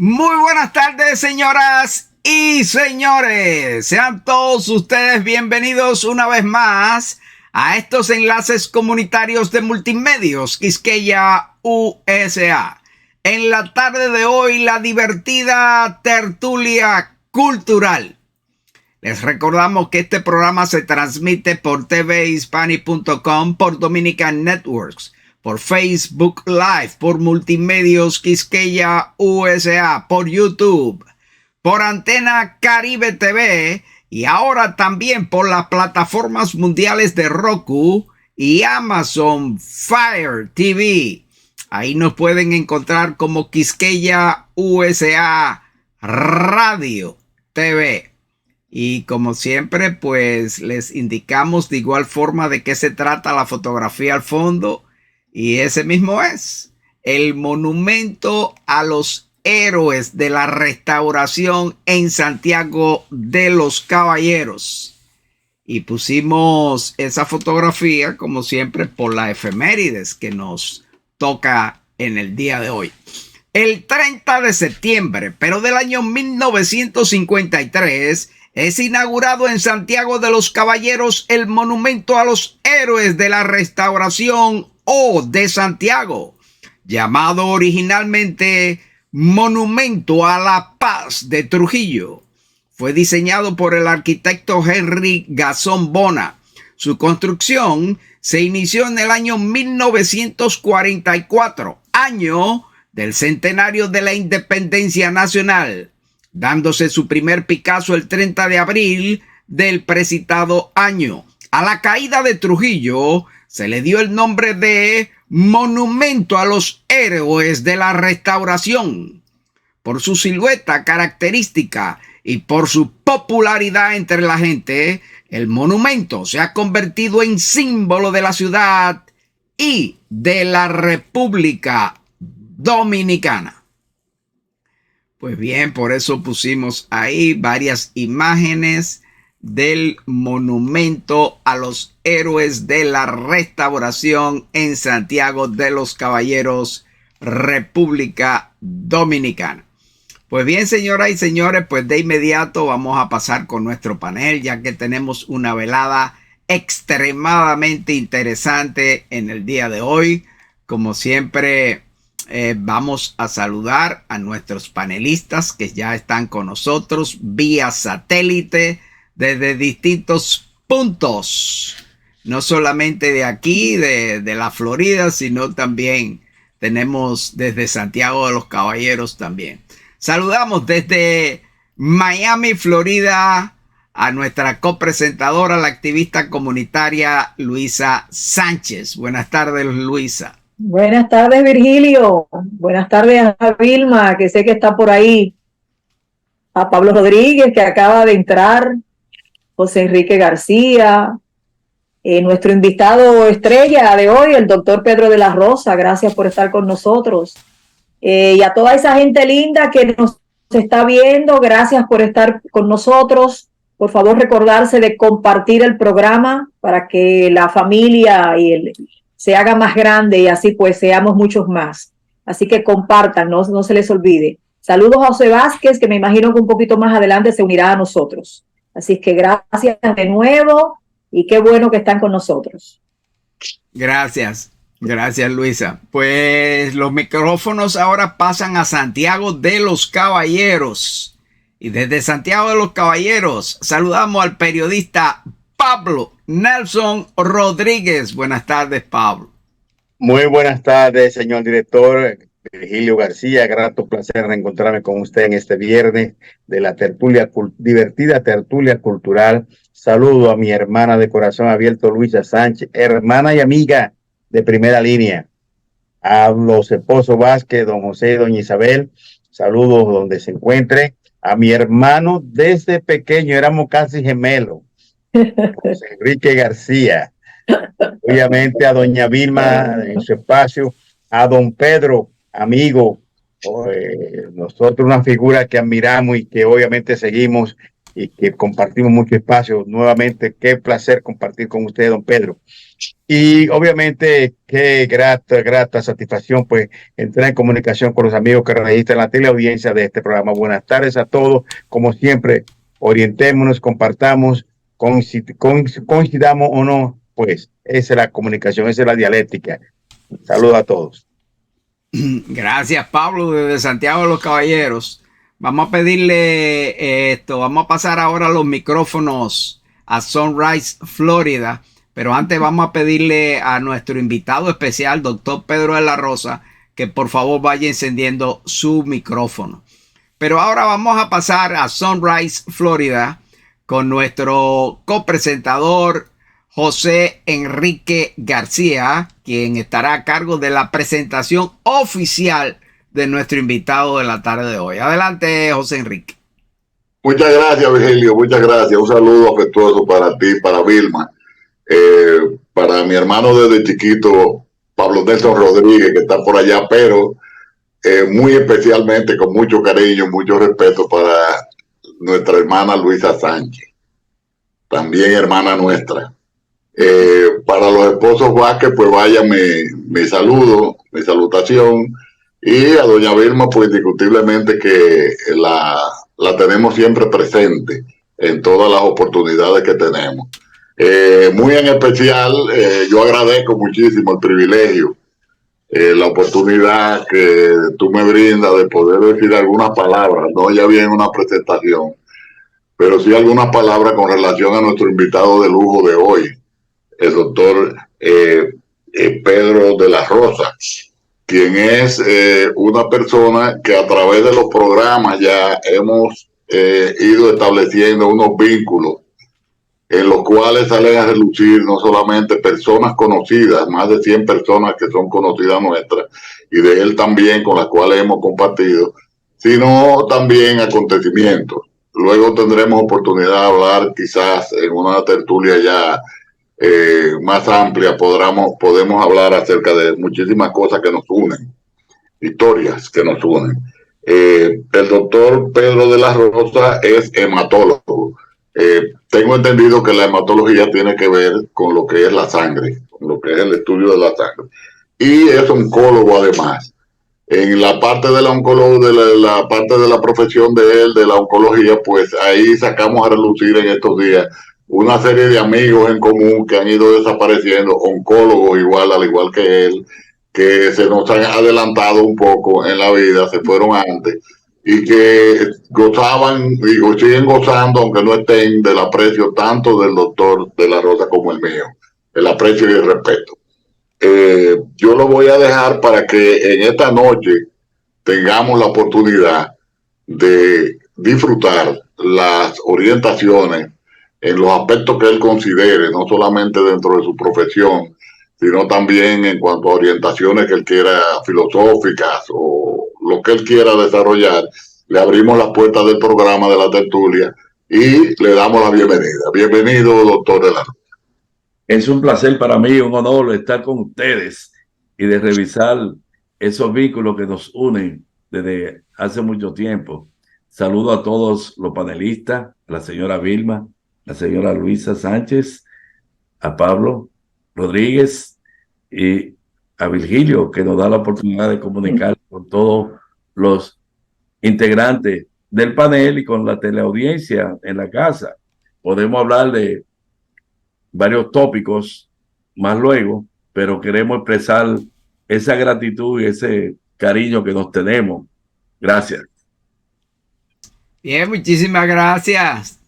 Muy buenas tardes, señoras y señores. Sean todos ustedes bienvenidos una vez más a estos enlaces comunitarios de Multimedios Quisqueya USA. En la tarde de hoy, la divertida tertulia cultural. Les recordamos que este programa se transmite por tvhispanic.com, por Dominican Networks, por Facebook Live, por Multimedios Quisqueya USA, por YouTube, por Antena Caribe TV y ahora también por las plataformas mundiales de Roku y Amazon Fire TV. Ahí nos pueden encontrar como Quisqueya USA Radio TV. Y como siempre, pues les indicamos de igual forma de qué se trata la fotografía al fondo. Y ese mismo es el monumento a los héroes de la restauración en Santiago de los Caballeros. Y pusimos esa fotografía, como siempre, por la efemérides que nos toca en el día de hoy. El 30 de septiembre, pero del año 1953, es inaugurado en Santiago de los Caballeros el monumento a los héroes de la restauración de Santiago, llamado originalmente Monumento a la Paz de Trujillo. Fue diseñado por el arquitecto Henry Gasson Bona. Su construcción se inició en el año 1944, año del centenario de la Independencia Nacional, dándose su primer Picasso el 30 de abril del precitado año. A la caída de Trujillo se le dio el nombre de Monumento a los Héroes de la Restauración. Por su silueta característica y por su popularidad entre la gente, el monumento se ha convertido en símbolo de la ciudad y de la República Dominicana. Pues bien, por eso pusimos ahí varias imágenes del monumento a los héroes de la restauración en Santiago de los Caballeros, República Dominicana. Pues bien, señoras y señores, pues de inmediato vamos a pasar con nuestro panel, ya que tenemos una velada extremadamente interesante en el día de hoy. Como siempre, vamos a saludar a nuestros panelistas que ya están con nosotros vía satélite desde distintos puntos, no solamente de aquí, de la Florida, sino también tenemos desde Santiago de los Caballeros también. Saludamos desde Miami, Florida, a nuestra copresentadora, la activista comunitaria Luisa Sánchez. Buenas tardes, Luisa. Buenas tardes, Virgilio. Buenas tardes a Vilma, que sé que está por ahí. A Pablo Rodríguez, que acaba de entrar. José Enrique García. Nuestro invitado estrella de hoy, el doctor Pedro de la Rosa. Gracias por estar con nosotros. Y a toda esa gente linda que nos está viendo, gracias por estar con nosotros. Por favor, recordarse de compartir el programa para que la familia se haga más grande y así pues seamos muchos más. Así que compartan, no se les olvide. Saludos a José Vázquez, que me imagino que un poquito más adelante se unirá a nosotros. Así que gracias de nuevo y qué bueno que están con nosotros. Gracias Luisa. Pues los micrófonos ahora pasan a Santiago de los Caballeros. Y desde Santiago de los Caballeros saludamos al periodista Pablo Nelson Rodríguez. Buenas tardes, Pablo. Muy buenas tardes, señor director Virgilio García. Grato placer reencontrarme con usted en este viernes de la divertida tertulia cultural. Saludo a mi hermana de corazón abierto, Luisa Sánchez, hermana y amiga de primera línea. A los esposos Vázquez, don José y doña Isabel. Saludos donde se encuentre. A mi hermano desde pequeño, éramos casi gemelos. José Enrique García, obviamente a doña Vilma en su espacio, a don Pedro, amigo, nosotros una figura que admiramos y que obviamente seguimos y que compartimos mucho espacio. Nuevamente, qué placer compartir con usted, don Pedro. Y obviamente qué grata satisfacción pues entrar en comunicación con los amigos que registran la teleaudiencia de este programa. Buenas tardes a todos. Como siempre, orientémonos, compartamos, coincidamos o no, pues esa es la comunicación, esa es la dialéctica. Saludos a todos. Gracias, Pablo, desde Santiago de los Caballeros. Vamos a pedirle vamos a pasar ahora los micrófonos a Sunrise, Florida. Pero antes vamos a pedirle a nuestro invitado especial, doctor Pedro de la Rosa, que por favor vaya encendiendo su micrófono. Pero ahora vamos a pasar a Sunrise, Florida, con nuestro copresentador José Enrique García, quien estará a cargo de la presentación oficial de nuestro invitado de la tarde de hoy. Adelante, José Enrique. Muchas gracias, Virgilio. Muchas gracias. Un saludo afectuoso para ti, para Vilma. Para mi hermano desde chiquito, Pablo Nelson Rodríguez, que está por allá, pero muy especialmente, con mucho cariño, mucho respeto para nuestra hermana Luisa Sánchez, también hermana nuestra. Para los esposos Vázquez, pues vaya mi saludo, mi salutación, y a doña Vilma, pues indiscutiblemente que la tenemos siempre presente en todas las oportunidades que tenemos. Muy en especial, yo agradezco muchísimo el privilegio, la oportunidad que tú me brindas de poder decir algunas palabras, no ya bien una presentación, pero sí algunas palabras con relación a nuestro invitado de lujo de hoy, el doctor Pedro de la Rosa, quien es una persona que a través de los programas ya hemos ido estableciendo unos vínculos en los cuales salen a relucir no solamente personas conocidas, más de 100 personas que son conocidas nuestras, y de él también, con las cuales hemos compartido, sino también acontecimientos. Luego tendremos oportunidad de hablar quizás en una tertulia ya más amplia, podemos hablar acerca de muchísimas cosas que nos unen, historias que nos unen. El doctor Pedro de la Rosa es hematólogo. Tengo entendido que la hematología tiene que ver con lo que es la sangre, con lo que es el estudio de la sangre. Y es oncólogo además. En la parte de la la parte de la profesión de él, de la oncología, pues ahí sacamos a relucir en estos días una serie de amigos en común que han ido desapareciendo, oncólogos igual, al igual que él, que se nos han adelantado un poco en la vida, se fueron antes, y que gozaban y siguen gozando, aunque no estén, del aprecio tanto del doctor de la Rosa como el mío, el aprecio y el respeto. Yo lo voy a dejar para que en esta noche tengamos la oportunidad de disfrutar las orientaciones en los aspectos que él considere, no solamente dentro de su profesión, sino también en cuanto a orientaciones que él quiera, filosóficas o lo que él quiera desarrollar. Le abrimos las puertas del programa de la tertulia y le damos la bienvenida. Bienvenido, doctor de la Rosa. Es un placer para mí, un honor estar con ustedes y de revisar esos vínculos que nos unen desde hace mucho tiempo. Saludo a todos los panelistas, a la señora Vilma, la señora Luisa Sánchez, a Pablo Rodríguez y a Virgilio, que nos da la oportunidad de comunicar con todos los integrantes del panel y con la teleaudiencia en la casa. Podemos hablar de varios tópicos más luego, pero queremos expresar esa gratitud y ese cariño que nos tenemos. Gracias. Bien, muchísimas gracias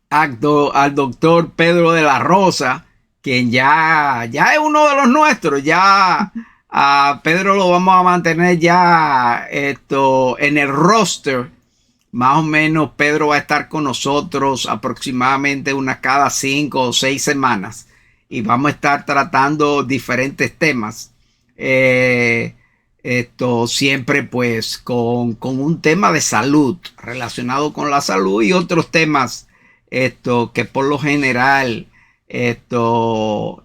al doctor Pedro de la Rosa, quien ya es uno de los nuestros. Ya a Pedro lo vamos a mantener ya en el roster. Más o menos Pedro va a estar con nosotros aproximadamente unas cada 5 o 6 semanas y vamos a estar tratando diferentes temas. Siempre pues con un tema de salud, relacionado con la salud, y otros temas que por lo general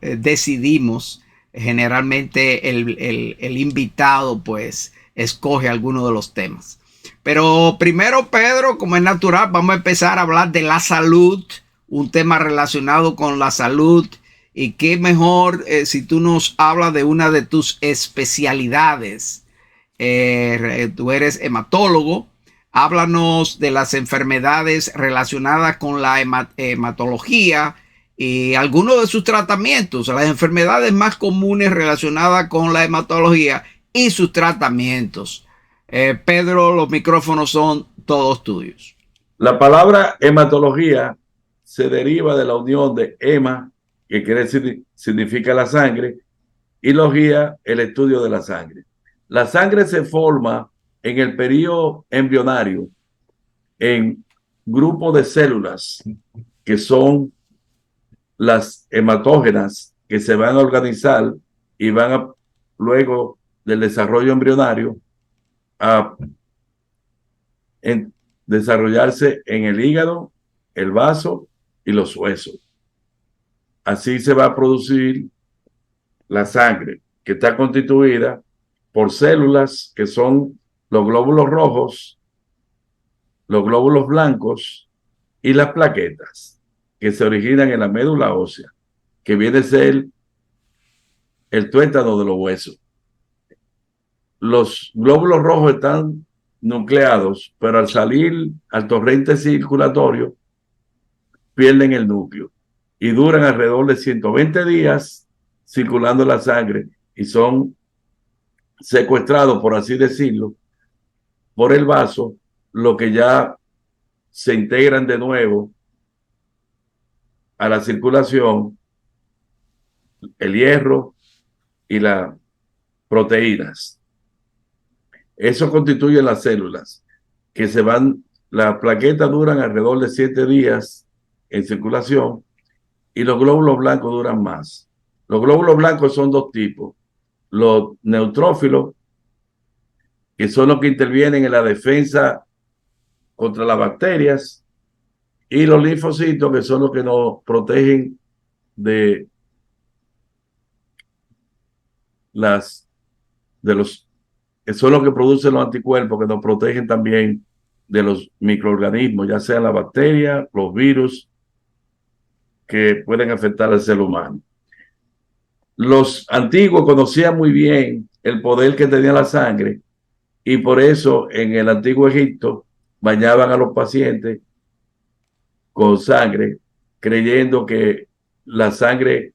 decidimos. Generalmente el invitado pues escoge alguno de los temas. Pero primero, Pedro, como es natural, vamos a empezar a hablar de la salud, un tema relacionado con la salud y qué mejor si tú nos hablas de una de tus especialidades. Tú eres hematólogo. Háblanos de las enfermedades relacionadas con la hematología y algunos de sus tratamientos, las enfermedades más comunes relacionadas con la hematología y sus tratamientos. Pedro, los micrófonos son todos tuyos. La palabra hematología se deriva de la unión de hema, que significa la sangre, y logía, el estudio de la sangre. La sangre se forma en el periodo embrionario en grupos de células que son las hematógenas, que se van a organizar y van a, luego del desarrollo embrionario, a desarrollarse en el hígado, el vaso y los huesos. Así se va a producir la sangre, que está constituida por células que son los glóbulos rojos, los glóbulos blancos y las plaquetas, que se originan en la médula ósea, que viene a ser el tuétano de los huesos. Los glóbulos rojos están nucleados, pero al salir al torrente circulatorio pierden el núcleo y duran alrededor de 120 días circulando la sangre y son secuestrados, por así decirlo, por el vaso, lo que ya se integran de nuevo a la circulación, el hierro y las proteínas. Eso constituye las células que se van, las plaquetas duran alrededor de 7 días en circulación y los glóbulos blancos duran más. Los glóbulos blancos son dos tipos: los neutrófilos, que son los que intervienen en la defensa contra las bacterias, y los linfocitos, que son los que nos protegen de los que son los que producen los anticuerpos, que nos protegen también de los microorganismos, ya sean las bacterias, los virus, que pueden afectar al ser humano. Los antiguos conocían muy bien el poder que tenía la sangre, y por eso en el antiguo Egipto bañaban a los pacientes con sangre, creyendo que la sangre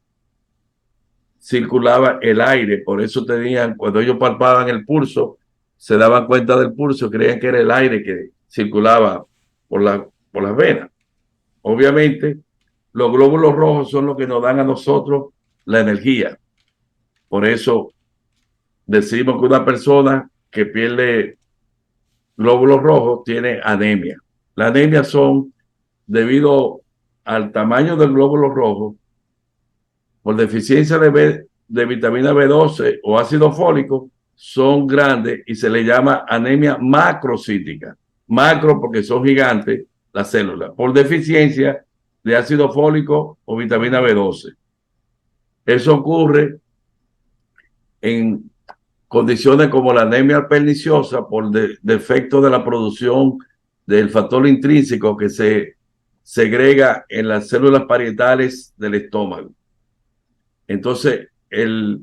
circulaba el aire. Por eso tenían, cuando ellos palpaban el pulso, se daban cuenta del pulso, creían que era el aire que circulaba por las venas. Obviamente, los glóbulos rojos son los que nos dan a nosotros la energía. Por eso decimos que una persona que pierde glóbulos rojos tiene anemia. La anemia son debido al tamaño del glóbulo rojo, por deficiencia de vitamina B12 o ácido fólico, son grandes y se le llama anemia macrocítica. Macro porque son gigantes las células, por deficiencia de ácido fólico o vitamina B12. Eso ocurre en condiciones como la anemia perniciosa por defecto de la producción del factor intrínseco que se segrega en las células parietales del estómago. Entonces, el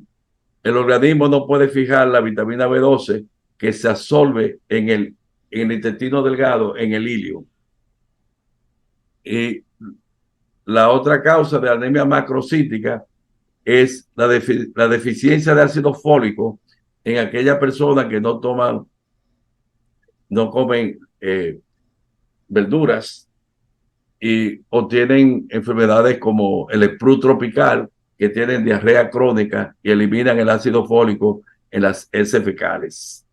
organismo no puede fijar la vitamina B12 que se absorbe en el intestino delgado, en el ilio. Y la otra causa de anemia macrocítica es la deficiencia de ácido fólico en aquellas personas que no comen verduras o tienen enfermedades como el sprue tropical, que tienen diarrea crónica y eliminan el ácido fólico en las heces fecales.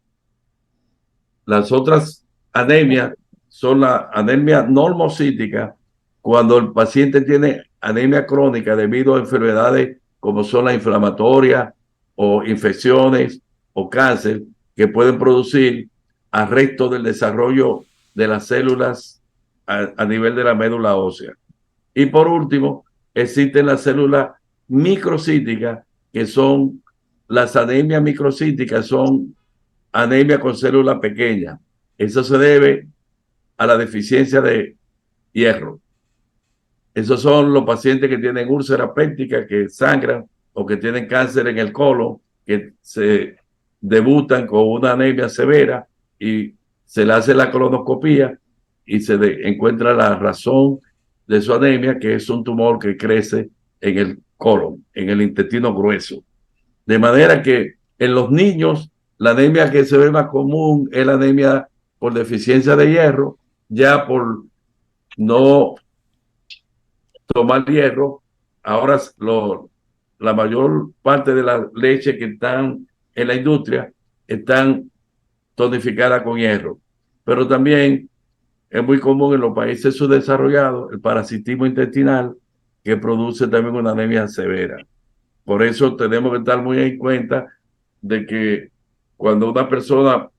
Las otras anemias son la anemia normocítica, cuando el paciente tiene anemia crónica debido a enfermedades como son la inflamatoria o infecciones o cáncer, que pueden producir arresto del desarrollo de las células a nivel de la médula ósea. Y por último, existen las células microcíticas, que son las anemias microcíticas, son anemia con células pequeñas. Eso se debe a la deficiencia de hierro. Esos son los pacientes que tienen úlcera péptica, que sangran, o que tienen cáncer en el colon, que se debutan con una anemia severa y se le hace la colonoscopía y se encuentra la razón de su anemia, que es un tumor que crece en el colon, en el intestino grueso. De manera que en los niños la anemia que se ve más común es la anemia por deficiencia de hierro, ya por no tomar hierro. Ahora la mayor parte de la leche que están en la industria están tonificadas con hierro. Pero también es muy común en los países subdesarrollados el parasitismo intestinal, que produce también una anemia severa. Por eso tenemos que estar muy en cuenta de que cuando una persona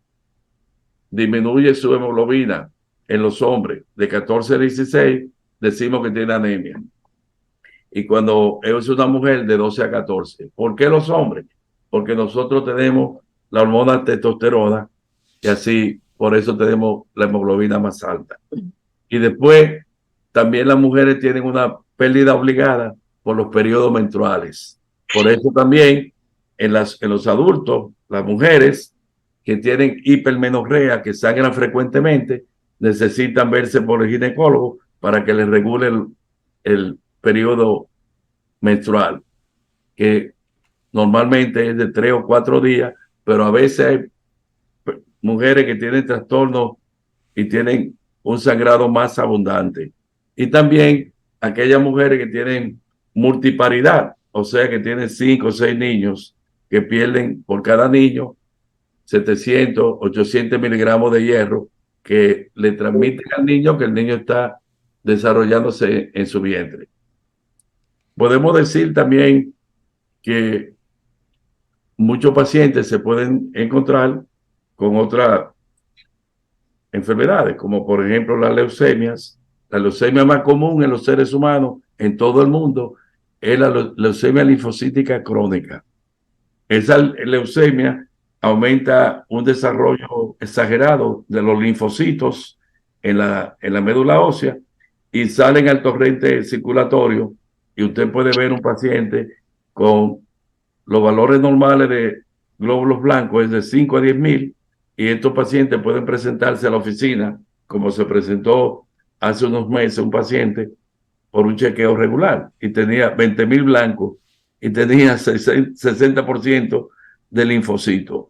disminuye su hemoglobina en los hombres de 14 a 16, decimos que tiene anemia. Y cuando es una mujer, de 12 a 14. ¿Por qué los hombres? Porque nosotros tenemos la hormona testosterona y así, por eso tenemos la hemoglobina más alta. Y después, también las mujeres tienen una pérdida obligada por los periodos menstruales. Por eso también en los adultos, las mujeres que tienen hipermenorrea, que sangran frecuentemente, necesitan verse por el ginecólogo para que les regule el periodo menstrual, que normalmente es de 3 o 4 días, pero a veces hay mujeres que tienen trastornos y tienen un sangrado más abundante. Y también aquellas mujeres que tienen multiparidad, o sea, que tienen 5 o 6 niños, que pierden por cada niño 700, 800 miligramos de hierro, que le transmiten al niño que el niño está desarrollándose en su vientre. Podemos decir también que muchos pacientes se pueden encontrar con otras enfermedades, como por ejemplo las leucemias. La leucemia más común en los seres humanos en todo el mundo es la leucemia linfocítica crónica. Esa leucemia aumenta un desarrollo exagerado de los linfocitos en la médula ósea y salen al torrente circulatorio, y usted puede ver un paciente con los valores normales de glóbulos blancos es de 5 a 10,000, y estos pacientes pueden presentarse a la oficina, como se presentó hace unos meses un paciente por un chequeo regular y tenía 20,000 blancos y tenía 60% de linfocitos.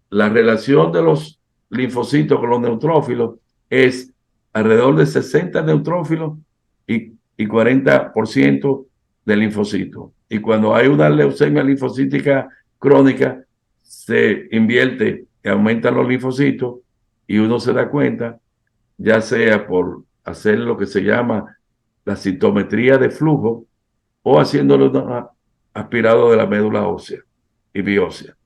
La relación de los linfocitos con los neutrófilos es alrededor de 60 neutrófilos y 40% de linfocitos. Y cuando hay una leucemia linfocítica crónica, se invierte y aumentan los linfocitos, y uno se da cuenta, ya sea por hacer lo que se llama la citometría de flujo o haciéndolo aspirado de la médula ósea y biopsia.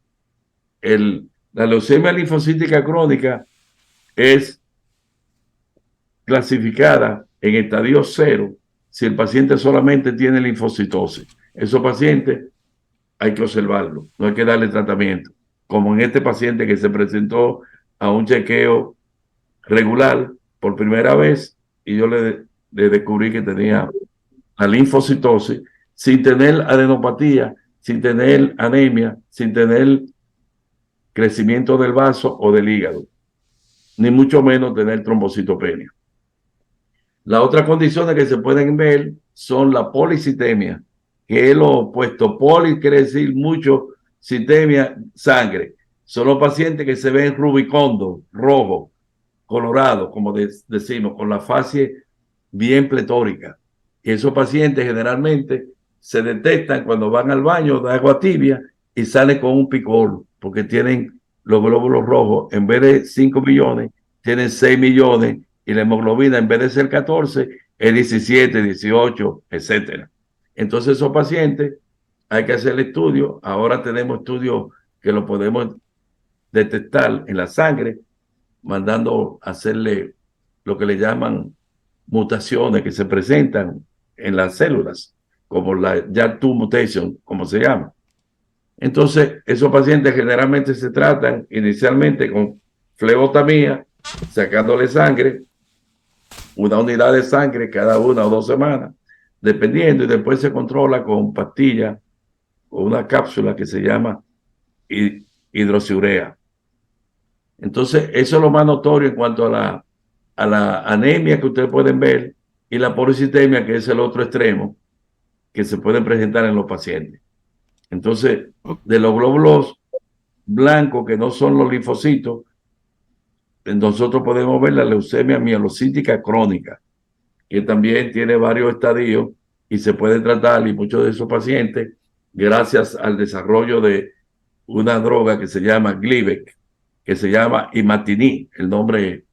La leucemia linfocítica crónica es clasificada en estadio 0 si el paciente solamente tiene linfocitosis. Esos pacientes hay que observarlo, no hay que darle tratamiento, como en este paciente que se presentó a un chequeo regular por primera vez y yo le descubrí que tenía la linfocitosis sin tener adenopatía, sin tener anemia, sin tener crecimiento del vaso o del hígado, ni mucho menos tener trombocitopenia. Las otras condiciones que se pueden ver son la policitemia, que es lo opuesto. Poli quiere decir mucho, citemia, sangre. Son los pacientes que se ven rubicondo, rojo, colorado, como decimos, con la fase bien pletórica. Y esos pacientes generalmente se detectan cuando van al baño de agua tibia y salen con un picor, porque tienen los glóbulos rojos, en vez de 5 millones, tienen 6 millones, y la hemoglobina, en vez de ser 14, es 17, 18, etcétera. Entonces, esos pacientes hay que hacer el estudio. Ahora tenemos estudios que lo podemos detectar en la sangre, mandando a hacerle lo que le llaman mutaciones que se presentan en las células, como la JAK2 mutation, como se llama. Entonces, esos pacientes generalmente se tratan inicialmente con flebotomía, sacándole sangre, una unidad de sangre cada 1 o 2 semanas. dependiendo, y después se controla con pastilla o una cápsula que se llama hidroxiurea. Entonces, eso es lo más notorio en cuanto a la anemia que ustedes pueden ver y la policitemia, que es el otro extremo que se puede presentar en los pacientes. Entonces, de los glóbulos blancos, que no son los linfocitos, nosotros podemos ver la leucemia mielocítica crónica, que también tiene varios estadios y se puede tratar, y muchos de esos pacientes, gracias al desarrollo de una droga que se llama Glivec, que se llama imatinib, el nombre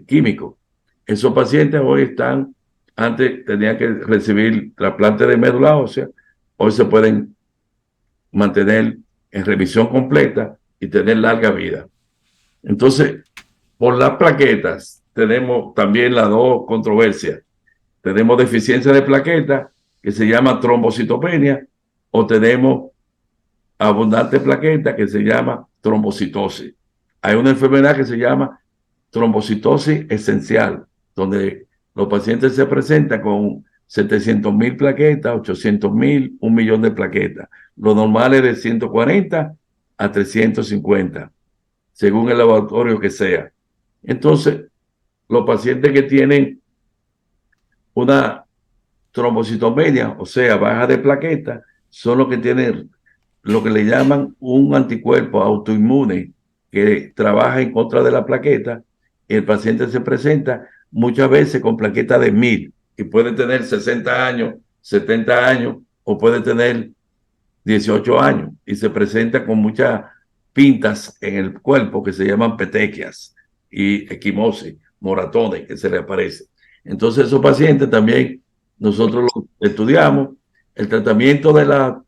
químico. Esos pacientes hoy están, antes tenían que recibir trasplante de médula ósea, hoy se pueden mantener en revisión completa y tener larga vida. Entonces, por las plaquetas, tenemos también las dos controversias. Tenemos deficiencia de plaquetas, que se llama trombocitopenia, o tenemos abundante plaqueta, que se llama trombocitosis. Hay una enfermedad que se llama trombocitosis esencial, donde los pacientes se presentan con 700,000 plaquetas, 800,000, 1,000,000 de plaquetas. Lo normal es de 140 a 350, según el laboratorio que sea. Entonces, los pacientes que tienen una trombocitomenia, o sea, baja de plaquetas, son los que tienen lo que le llaman un anticuerpo autoinmune que trabaja en contra de la plaqueta, y el paciente se presenta muchas veces con plaqueta de 1000 y puede tener 60 años, 70 años o puede tener 18 años y se presenta con muchas pintas en el cuerpo que se llaman petequias y equimosis, moratones que se le aparecen. Entonces esos pacientes también nosotros los estudiamos. El tratamiento de la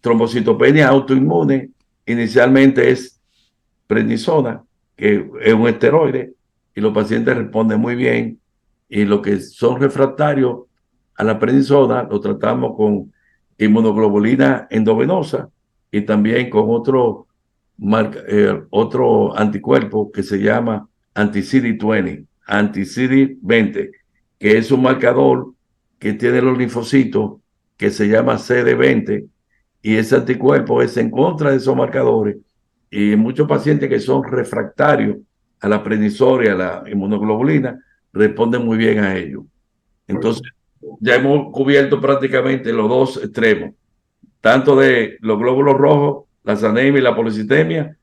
trombocitopenia autoinmune inicialmente es prednisona, que es un esteroide, y los pacientes responden muy bien, y los que son refractarios a la prednisona lo tratamos con inmunoglobulina endovenosa y también con otro anticuerpo que se llama anti-CD20, que es un marcador que tiene los linfocitos que se llama CD20, y ese anticuerpo es en contra de esos marcadores, y muchos pacientes que son refractarios a la prednisona y a la inmunoglobulina responden muy bien a ello. Entonces, ya hemos cubierto prácticamente los dos extremos, tanto de los glóbulos rojos, las anemias y la policitemia,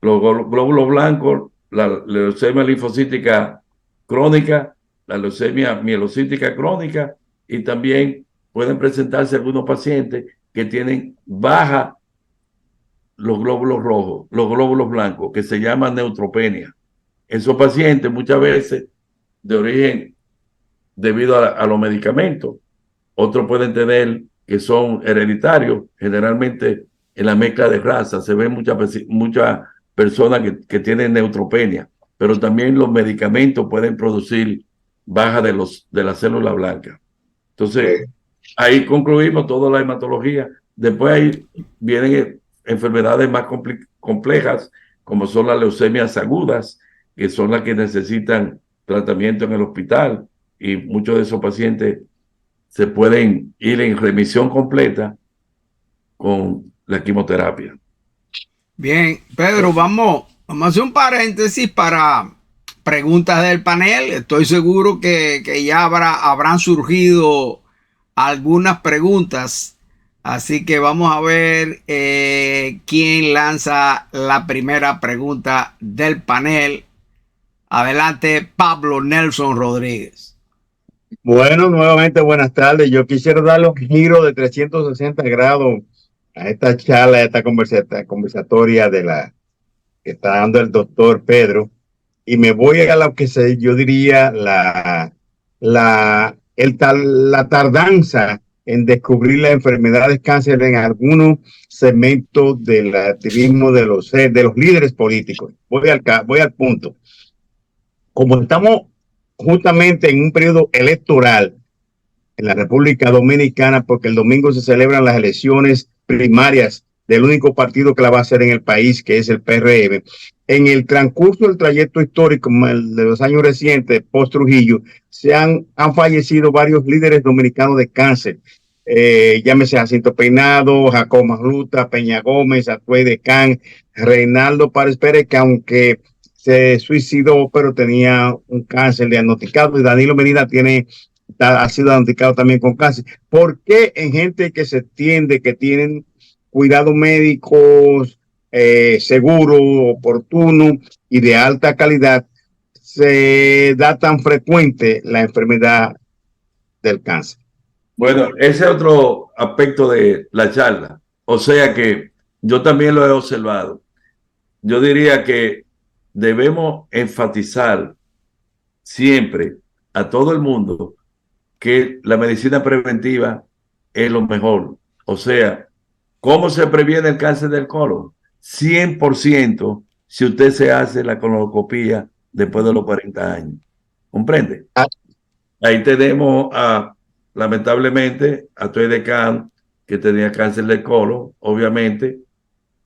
los glóbulos blancos, la leucemia linfocítica crónica, la leucemia mielocítica crónica, y también pueden presentarse algunos pacientes que tienen baja los glóbulos rojos, los glóbulos blancos, que se llama neutropenia. Esos pacientes muchas veces de origen debido a los medicamentos, otros pueden tener que son hereditarios, generalmente en la mezcla de raza se ven muchas personas que tienen neutropenia, pero también los medicamentos pueden producir baja de la célula blanca. Entonces, ahí concluimos toda la hematología. Después ahí vienen enfermedades más complejas, como son las leucemias agudas, que son las que necesitan tratamiento en el hospital, y muchos de esos pacientes se pueden ir en remisión completa con la quimioterapia. Bien, Pedro, vamos a hacer un paréntesis para preguntas del panel. Estoy seguro que ya habrán surgido algunas preguntas, así que vamos a ver quién lanza la primera pregunta del panel. Adelante, Pablo Nelson Rodríguez. Bueno, nuevamente buenas tardes. Yo quisiera darle un giro de 360 grados a esta charla, a esta conversatoria de la que está dando el doctor Pedro, y me voy a lo que yo diría la tardanza en descubrir las enfermedades cáncer en algunos segmentos del activismo de los líderes políticos. Voy al punto. Como estamos justamente en un periodo electoral en la República Dominicana, porque el domingo se celebran las elecciones primarias del único partido que la va a hacer en el país, que es el PRM. En el transcurso del trayecto histórico de los años recientes, post Trujillo, han fallecido varios líderes dominicanos de cáncer. Llámese Jacinto Peinado, Jacob Magluta, Peña Gómez, Atuey de Can, Reinaldo Párez Pérez, que aunque se suicidó, pero tenía un cáncer diagnosticado, y Danilo Medina ha sido diagnosticado también con cáncer. ¿Por qué en gente que se entiende que tienen cuidados médicos seguros, oportunos y de alta calidad, se da tan frecuente la enfermedad del cáncer? Bueno, ese es otro aspecto de la charla. O sea que yo también lo he observado. Yo diría que debemos enfatizar siempre a todo el mundo que la medicina preventiva es lo mejor. O sea, ¿cómo se previene el cáncer del colon? 100% si usted se hace la colonoscopia después de los 40 años. ¿Comprende? Ahí tenemos lamentablemente a Toy de Can, que tenía cáncer del colon, obviamente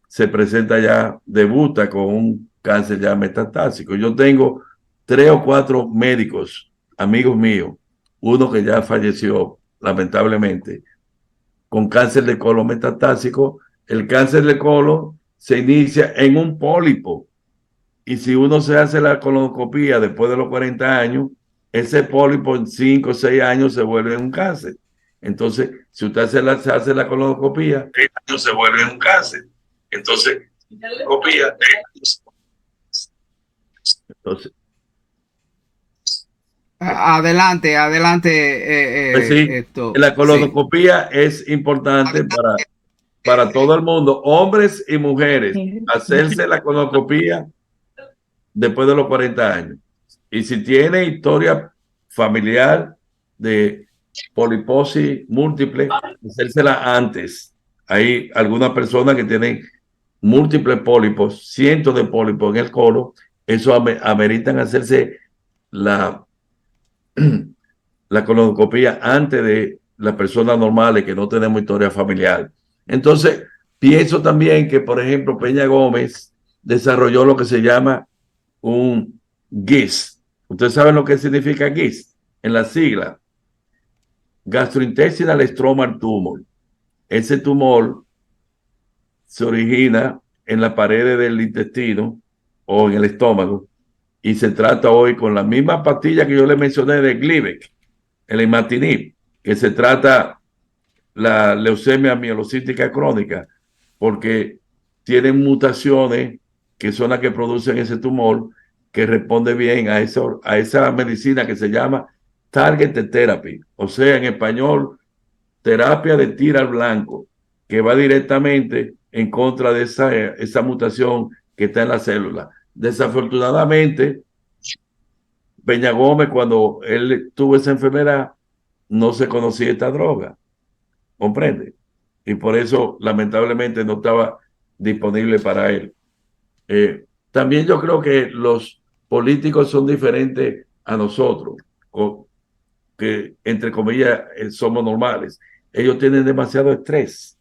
se presenta ya, debuta con un cáncer ya metastásico. Yo tengo 3 o 4 médicos, amigos míos, uno que ya falleció, lamentablemente, con cáncer de colon metastásico. El cáncer de colon se inicia en un pólipo, y si uno se hace la colonoscopia después de los 40 años, ese pólipo en 5 o 6 años se vuelve un cáncer. Entonces, si usted se hace la colonoscopia, 6 años se vuelve un cáncer. Entonces, copia. Entonces, Adelante, pues sí, esto. la colonoscopia es importante para todo el mundo, hombres y mujeres, hacerse la colonoscopia después de los 40 años. Y si tiene historia familiar de poliposis múltiple, hacérsela antes. Hay algunas personas que tienen múltiples pólipos, cientos de pólipos en el colon, eso ameritan hacerse la colonoscopia antes de las personas normales que no tenemos historia familiar. Entonces, pienso también que, por ejemplo, Peña Gómez desarrolló lo que se llama un GIS. ¿Ustedes saben lo que significa GIS? En la sigla, Gastrointestinal Stromal Tumor. Ese tumor se origina en la pared del intestino o en el estómago, y se trata hoy con la misma pastilla que yo le mencioné de Glivec, el imatinib, que se trata la leucemia mielocítica crónica, porque tienen mutaciones que son las que producen ese tumor, que responde bien a esa medicina que se llama targeted therapy, o sea, en español, terapia de tiro al blanco, que va directamente en contra de esa mutación que está en la célula. Desafortunadamente, Peña Gómez, cuando él tuvo esa enfermedad, no se conocía esta droga, ¿comprende? Y por eso, lamentablemente, no estaba disponible para él. También yo creo que los políticos son diferentes a nosotros, que entre comillas somos normales. Ellos tienen demasiado estrés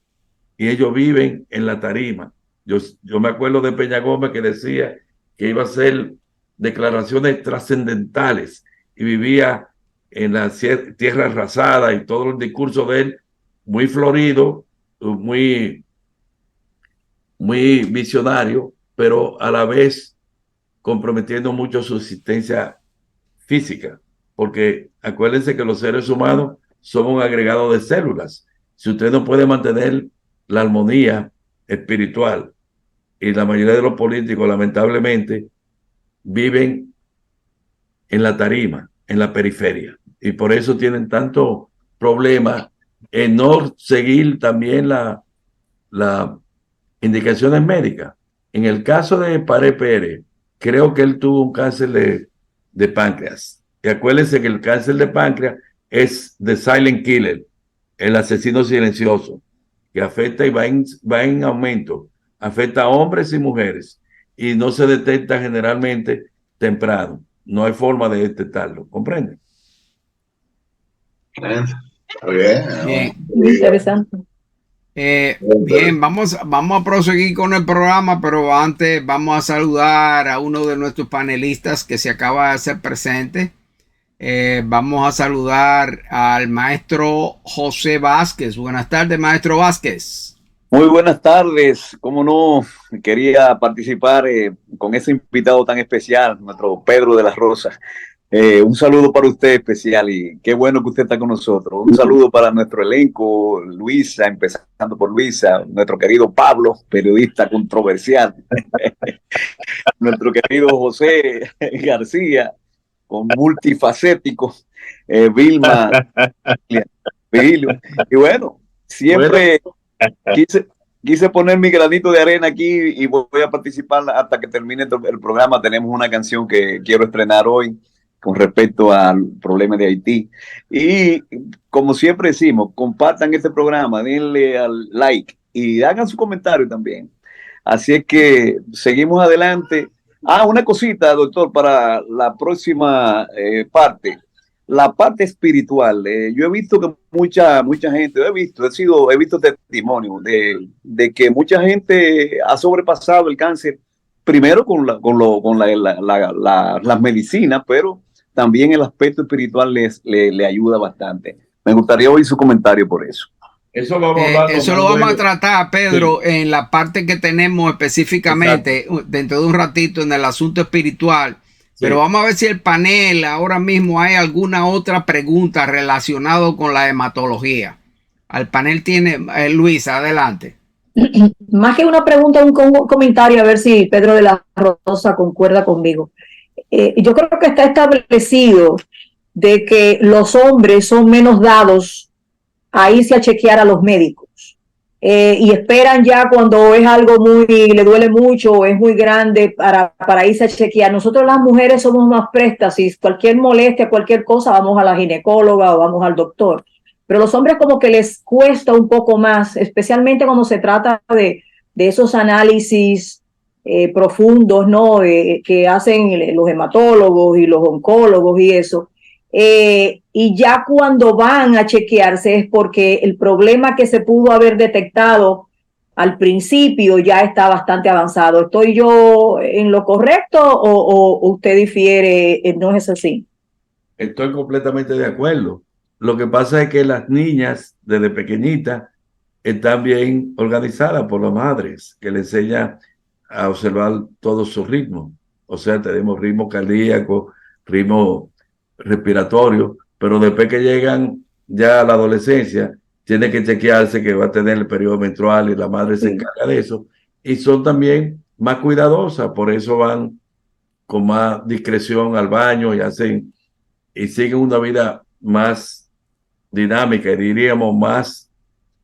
y ellos viven en la tarima. Yo me acuerdo de Peña Gómez, que decía que iba a hacer declaraciones trascendentales y vivía en la tierra arrasada, y todo el discurso de él muy florido, muy visionario, pero a la vez comprometiendo mucho su existencia física, porque acuérdense que los seres humanos son un agregado de células. Si usted no puede mantener la armonía espiritual, y la mayoría de los políticos lamentablemente viven en la tarima, en la periferia, y por eso tienen tanto problema en no seguir también la indicaciones médicas. En el caso de Pare Pérez, creo que él tuvo un cáncer de páncreas. Y acuérdense que el cáncer de páncreas es the silent killer, el asesino silencioso, que afecta y va en aumento, afecta a hombres y mujeres, y no se detecta generalmente temprano. No hay forma de detectarlo, ¿comprenden? Bien. Muy interesante. Bien, vamos a proseguir con el programa, pero antes vamos a saludar a uno de nuestros panelistas que se acaba de hacer presente. Vamos a saludar al maestro José Vázquez. Buenas tardes, maestro Vázquez. Muy buenas tardes. Cómo no, quería participar con ese invitado tan especial, nuestro Pedro de la Rosa. Un saludo para usted especial y qué bueno que usted está con nosotros. Un saludo para nuestro elenco, Luisa, empezando por Luisa, nuestro querido Pablo, periodista controversial, nuestro querido José García, con multifacético, Vilma, Virgilio. Y bueno, siempre quise poner mi granito de arena aquí y voy a participar hasta que termine el programa. Tenemos una canción que quiero estrenar hoy con respecto al problema de Haití. Y como siempre decimos, compartan este programa, denle al like y hagan su comentario también. Así es que seguimos adelante. Una cosita, doctor, para la próxima parte. La parte espiritual. Yo he visto que mucha gente, he visto testimonios de que mucha gente ha sobrepasado el cáncer, primero con las medicinas, pero también el aspecto espiritual le ayuda bastante. Me gustaría oír su comentario por eso. Eso lo vamos a hablar. Eso lo vamos a tratar, Pedro, sí, en la parte que tenemos específicamente. Exacto. Dentro de un ratito en el asunto espiritual. Sí. Pero vamos a ver si el panel ahora mismo hay alguna otra pregunta relacionada con la hematología. Al panel tiene Luisa, adelante. Más que una pregunta, un comentario, a ver si Pedro de la Rosa concuerda conmigo. Yo creo que está establecido de que los hombres son menos dados a irse a chequear a los médicos y esperan ya cuando es algo le duele mucho o es muy grande para irse a chequear. Nosotros las mujeres somos más prestas, si cualquier molestia, cualquier cosa, vamos a la ginecóloga o vamos al doctor. Pero los hombres como que les cuesta un poco más, especialmente cuando se trata de esos análisis profundos, ¿no? Que hacen los hematólogos y los oncólogos y eso. Y ya cuando van a chequearse es porque el problema que se pudo haber detectado al principio ya está bastante avanzado. ¿Estoy yo en lo correcto o usted difiere? ¿No es así? Estoy completamente de acuerdo. Lo que pasa es que las niñas desde pequeñitas están bien organizadas por las madres, que les enseñan a observar todos sus ritmos. O sea, tenemos ritmo cardíaco, ritmo respiratorio, pero después que llegan ya a la adolescencia, tiene que chequearse que va a tener el periodo menstrual y la madre se encarga de eso. Y son también más cuidadosas, por eso van con más discreción al baño y siguen una vida más dinámica y diríamos más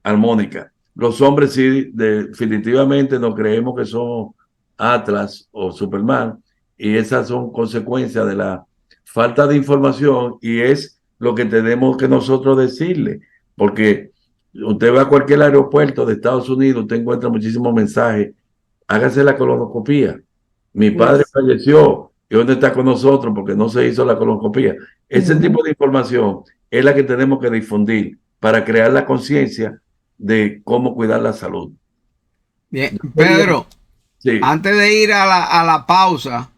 armónica. Los hombres sí, definitivamente no creemos que somos Atlas o Superman, y esas son consecuencias de la falta de información, y es lo que tenemos que nosotros decirle, porque usted va a cualquier aeropuerto de Estados Unidos, usted encuentra muchísimos mensajes: hágase la colonoscopía, mi padre falleció y dónde está con nosotros porque no se hizo la colonoscopía. Ese tipo de información es la que tenemos que difundir para crear la conciencia de cómo cuidar la salud. Bien, Pedro, sí, antes de ir a la pausa,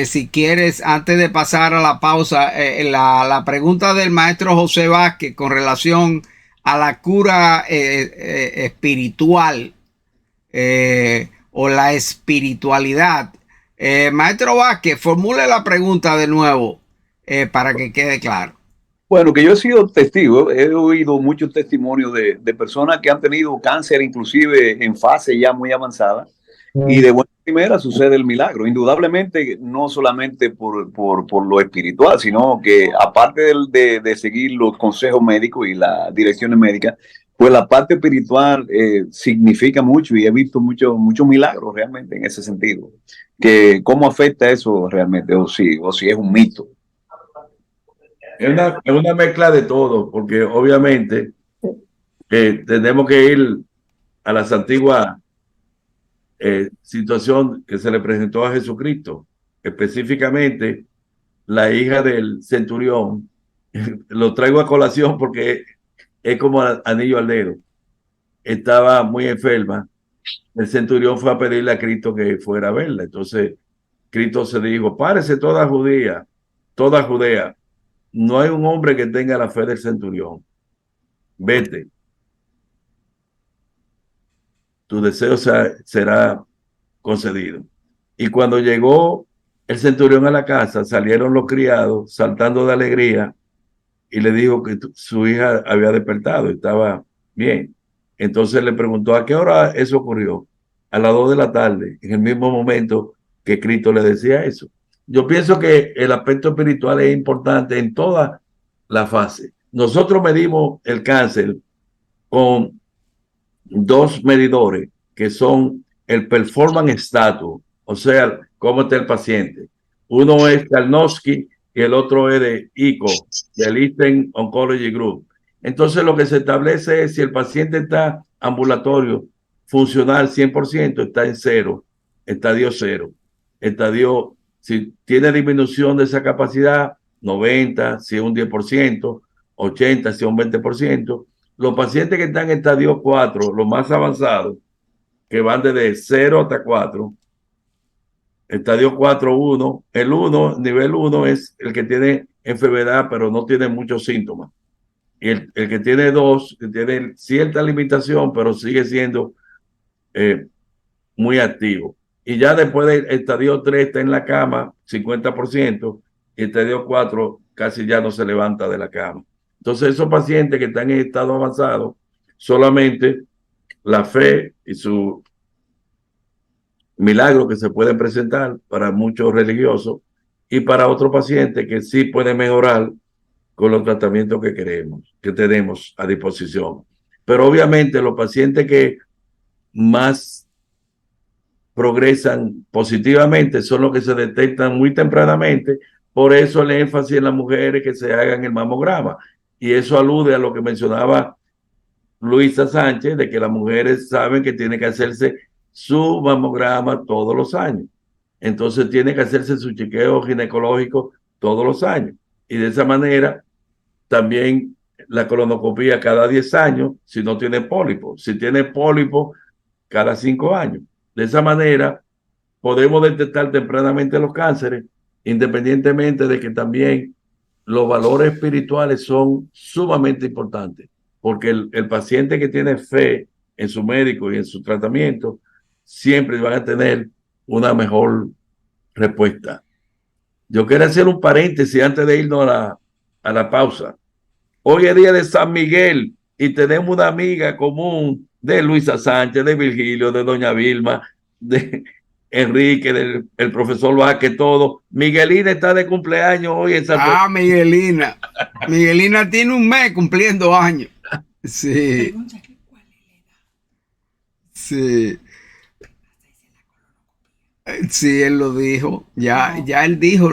si quieres, antes de pasar a la pausa, la pregunta del maestro José Vázquez con relación a la cura espiritual o la espiritualidad. Maestro Vázquez, formule la pregunta de nuevo para que quede claro. Bueno, que yo he sido testigo, he oído muchos testimonios de personas que han tenido cáncer, inclusive en fase ya muy avanzada, y de buena primera sucede el milagro. Indudablemente, no solamente por lo espiritual, sino que aparte de seguir los consejos médicos y las direcciones médicas, pues la parte espiritual significa mucho, y he visto muchos milagros realmente en ese sentido. Que ¿cómo afecta eso realmente? O si es un mito. Es una mezcla de todo, porque obviamente tenemos que ir a las antiguas situación que se le presentó a Jesucristo, específicamente la hija del centurión. Lo traigo a colación porque es como anillo al dedo. estaba muy enferma, el centurión fue a pedirle a Cristo que fuera a verla. Entonces Cristo se dijo, párese toda Judea, no hay un hombre que tenga la fe del centurión. Vete, tu deseo será concedido. Y cuando llegó el centurión a la casa, salieron los criados saltando de alegría y le dijo que su hija había despertado y estaba bien. Entonces le preguntó a qué hora eso ocurrió. A las 2 de la tarde, en el mismo momento que Cristo le decía eso. Yo pienso que el aspecto espiritual es importante en toda la fase. Nosotros medimos el cáncer con dos medidores que son el performance status, o sea, cómo está el paciente. Uno es Karnofsky y el otro es de ICO, del Eastern Oncology Group. Entonces lo que se establece es si el paciente está ambulatorio, funcional 100%, está en cero, estadio cero. Estadio, si tiene disminución de esa capacidad, 90, si es un 10%, 80, si es un 20%. Los pacientes que están en estadio 4, los más avanzados, que van desde 0 hasta 4, estadio 4, 1, el 1, nivel 1 es el que tiene enfermedad, pero no tiene muchos síntomas. Y el que tiene 2, que tiene cierta limitación, pero sigue siendo muy activo. Y ya después del estadio 3 está en la cama, 50%, y estadio 4 casi ya no se levanta de la cama. Entonces, esos pacientes que están en estado avanzado, solamente la fe y su milagro que se puede presentar para muchos religiosos y para otros pacientes que sí pueden mejorar con los tratamientos que queremos, que tenemos a disposición. Pero obviamente los pacientes que más progresan positivamente son los que se detectan muy tempranamente. Por eso el énfasis en las mujeres que se hagan el mamograma. Y eso alude a lo que mencionaba Luisa Sánchez, de que las mujeres saben que tienen que hacerse su mamograma todos los años. Entonces tiene que hacerse su chequeo ginecológico todos los años. Y de esa manera también la colonoscopia cada 10 años si no tiene pólipo. Si tiene pólipo, cada 5 años. De esa manera podemos detectar tempranamente los cánceres, independientemente de que también los valores espirituales son sumamente importantes, porque el paciente que tiene fe en su médico y en su tratamiento siempre van a tener una mejor respuesta. Yo quiero hacer un paréntesis antes de irnos a la pausa. Hoy es día de San Miguel y tenemos una amiga común de Luisa Sánchez, de Virgilio, de Doña Vilma, de Enrique, del profesor Vázquez, todo. Miguelina está de cumpleaños hoy en Santo. Miguelina. Miguelina tiene un mes cumpliendo años. Sí. Sí. Sí, él lo dijo. Ya él dijo.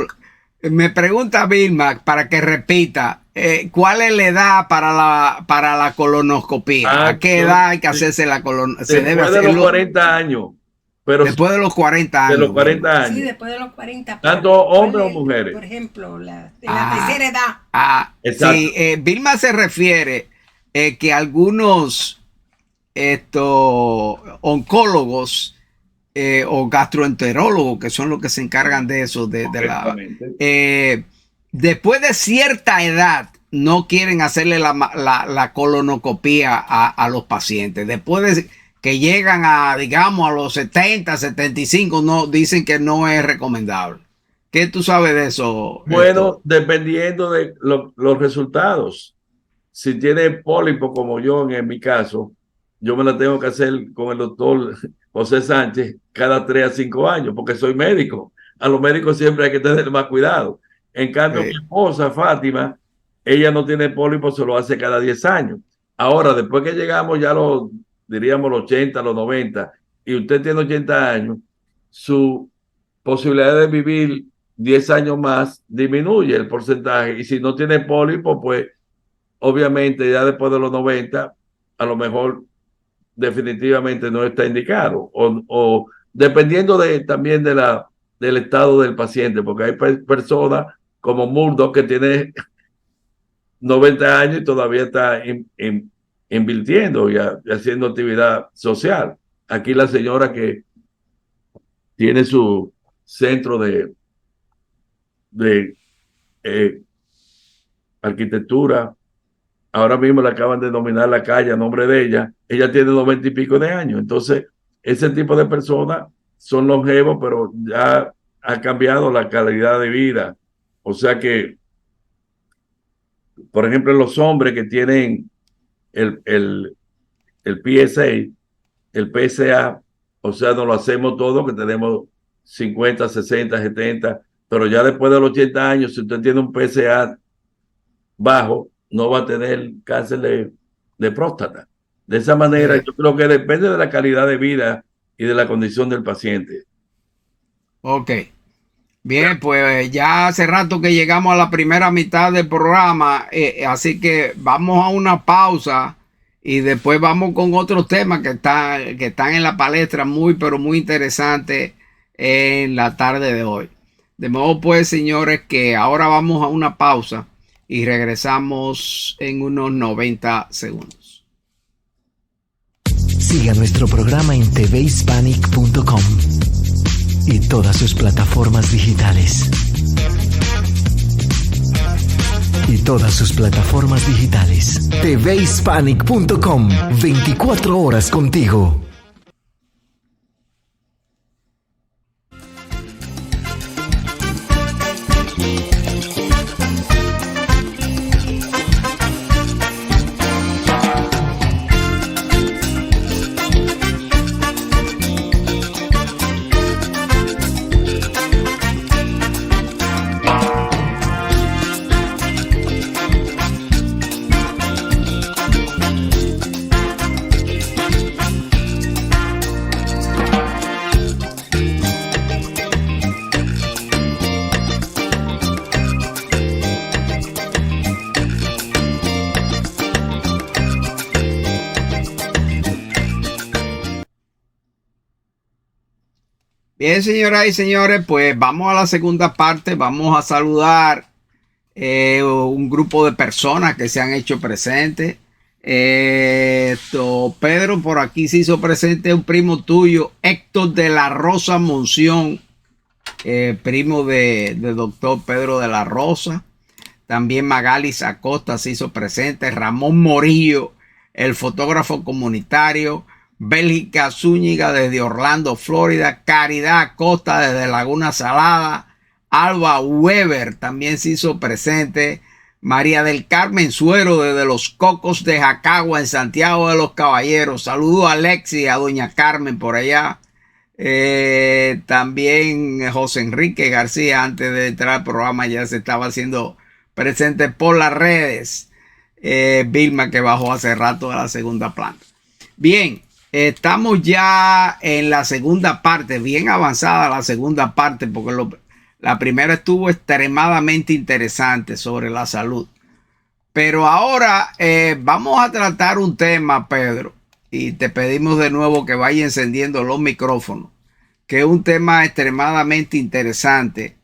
Me pregunta Vilma para que repita. ¿Cuál es la edad para la colonoscopia? ¿A qué edad hay que hacerse la colonoscopia? Después de los 40 años. Pero después de los 40 años. De los 40 años. Sí, después de los 40. Tanto hombres o mujeres. Por ejemplo, la tercera edad. Sí, Vilma se refiere que algunos oncólogos o gastroenterólogos, que son los que se encargan de eso, después de cierta edad, no quieren hacerle la colonoscopia a los pacientes. Después de que llegan digamos, a los 70, 75, no, dicen que no es recomendable. ¿Qué tú sabes de eso? Bueno, dependiendo de los resultados. Si tiene pólipo como yo, en mi caso, yo me la tengo que hacer con el doctor José Sánchez cada 3 a 5 años, porque soy médico. A los médicos siempre hay que tener más cuidado. En cambio, mi esposa, Fátima, ella no tiene pólipo, se lo hace cada 10 años. Ahora, después que llegamos ya diríamos los 80, los 90, y usted tiene 80 años, su posibilidad de vivir 10 años más disminuye el porcentaje. Y si no tiene pólipo, pues obviamente ya después de los 90, a lo mejor definitivamente no está indicado. O dependiendo también del estado del paciente, porque hay personas como Murdoch que tiene 90 años y todavía está invirtiendo y haciendo actividad social. Aquí la señora que tiene su centro de arquitectura, ahora mismo le acaban de nominar la calle a nombre de ella. Ella tiene 90 y pico de años. Entonces, ese tipo de personas son longevos, pero ya ha cambiado la calidad de vida. O sea que, por ejemplo, los hombres que tienen el PSA, el PSA, o sea, no lo hacemos todo, que tenemos 50, 60, 70, pero ya después de los 80 años, si usted tiene un PSA bajo, no va a tener cáncer de próstata. De esa manera, yo creo que depende de la calidad de vida y de la condición del paciente. Ok. Bien, pues ya hace rato que llegamos a la primera mitad del programa, así que vamos a una pausa y después vamos con otros temas que están en la palestra muy, pero muy interesantes en la tarde de hoy. De modo pues, señores, que ahora vamos a una pausa y regresamos en unos 90 segundos. Siga nuestro programa en tvhispanic.com y todas sus plataformas digitales. tvhispanic.com, 24 horas contigo. Bien, señoras y señores, pues vamos a la segunda parte. Vamos a saludar un grupo de personas que se han hecho presentes. Pedro, por aquí se hizo presente un primo tuyo, Héctor de la Rosa Monción, primo de doctor Pedro de la Rosa. También Magalis Acosta se hizo presente, Ramón Morillo, el fotógrafo comunitario, Bélgica Zúñiga desde Orlando, Florida, Caridad Acosta desde Laguna Salada, Alba Weber también se hizo presente, María del Carmen Suero desde Los Cocos de Jacagua en Santiago de los Caballeros. Saludo a Alexi y a doña Carmen por allá. También José Enrique García, antes de entrar al programa, ya se estaba haciendo presente por las redes. Vilma, que bajó hace rato a la segunda planta. Bien, estamos ya en la segunda parte, bien avanzada la segunda parte, porque la primera estuvo extremadamente interesante sobre la salud. Pero ahora vamos a tratar un tema, Pedro, y te pedimos de nuevo que vaya encendiendo los micrófonos, que es un tema extremadamente interesante.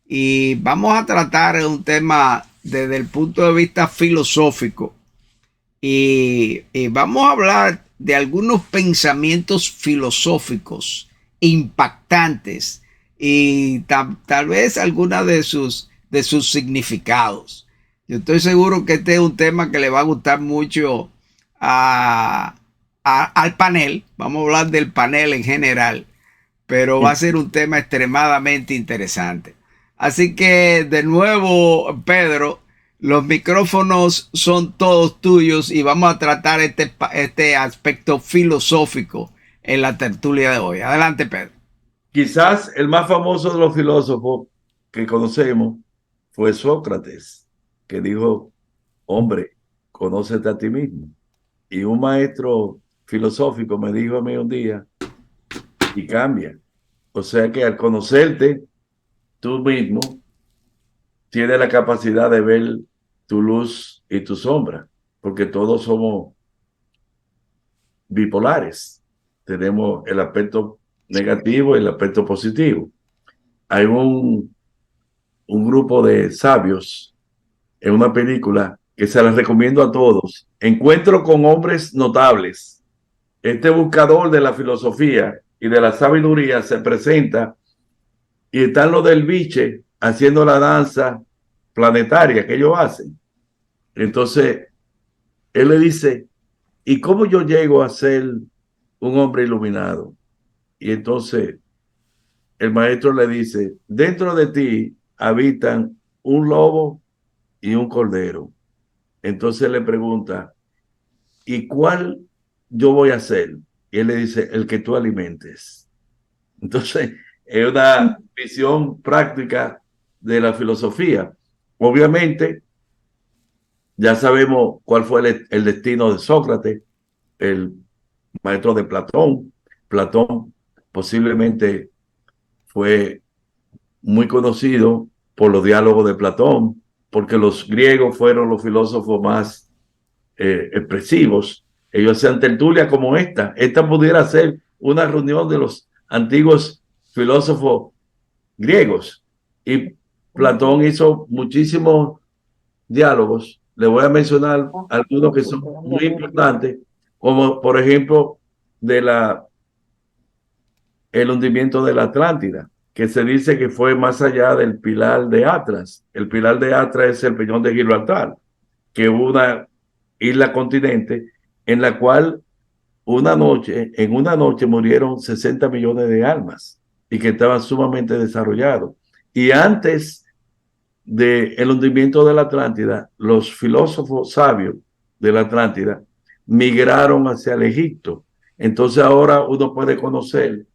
Y vamos a tratar un tema desde el punto de vista filosófico. Y vamos a hablar de algunos pensamientos filosóficos impactantes y tal vez alguna de sus significados. Yo estoy seguro que este es un tema que le va a gustar mucho al panel. Vamos a hablar del panel en general, pero va a ser un tema extremadamente interesante. Así que de nuevo, Pedro, los micrófonos son todos tuyos y vamos a tratar este aspecto filosófico en la tertulia de hoy. Adelante, Pedro. Quizás el más famoso de los filósofos que conocemos fue Sócrates, que dijo: hombre, conócete a ti mismo. Y un maestro filosófico me dijo a mí un día: y cambia. O sea que al conocerte tú mismo, tienes la capacidad de ver tu luz y tu sombra, porque todos somos bipolares. Tenemos el aspecto negativo y el aspecto positivo. Hay un grupo de sabios en una película que se las recomiendo a todos. Encuentro con hombres notables. Este buscador de la filosofía y de la sabiduría se presenta y están los del biche haciendo la danza planetaria que ellos hacen. Entonces, él le dice, ¿y cómo yo llego a ser un hombre iluminado? Y entonces el maestro le dice, dentro de ti habitan un lobo y un cordero. Entonces le pregunta, ¿y cuál yo voy a hacer? Y él le dice, el que tú alimentes. Entonces, es una visión práctica de la filosofía. Obviamente, ya sabemos cuál fue el destino de Sócrates, el maestro de Platón. Platón posiblemente fue muy conocido por los diálogos de Platón, porque los griegos fueron los filósofos más expresivos. Ellos hacían tertulia como esta. Esta pudiera ser una reunión de los antiguos filósofos griegos. Y Platón hizo muchísimos diálogos. Le voy a mencionar algunos que son muy importantes, como por ejemplo el hundimiento de la Atlántida, que se dice que fue más allá del pilar de Atlas. El pilar de Atlas es el peñón de Gibraltar, que hubo una isla continente en la cual en una noche murieron 60 millones de almas y que estaban sumamente desarrollados. Y antes del hundimiento de la Atlántida, los filósofos sabios de la Atlántida migraron hacia el Egipto. Entonces ahora uno puede conocer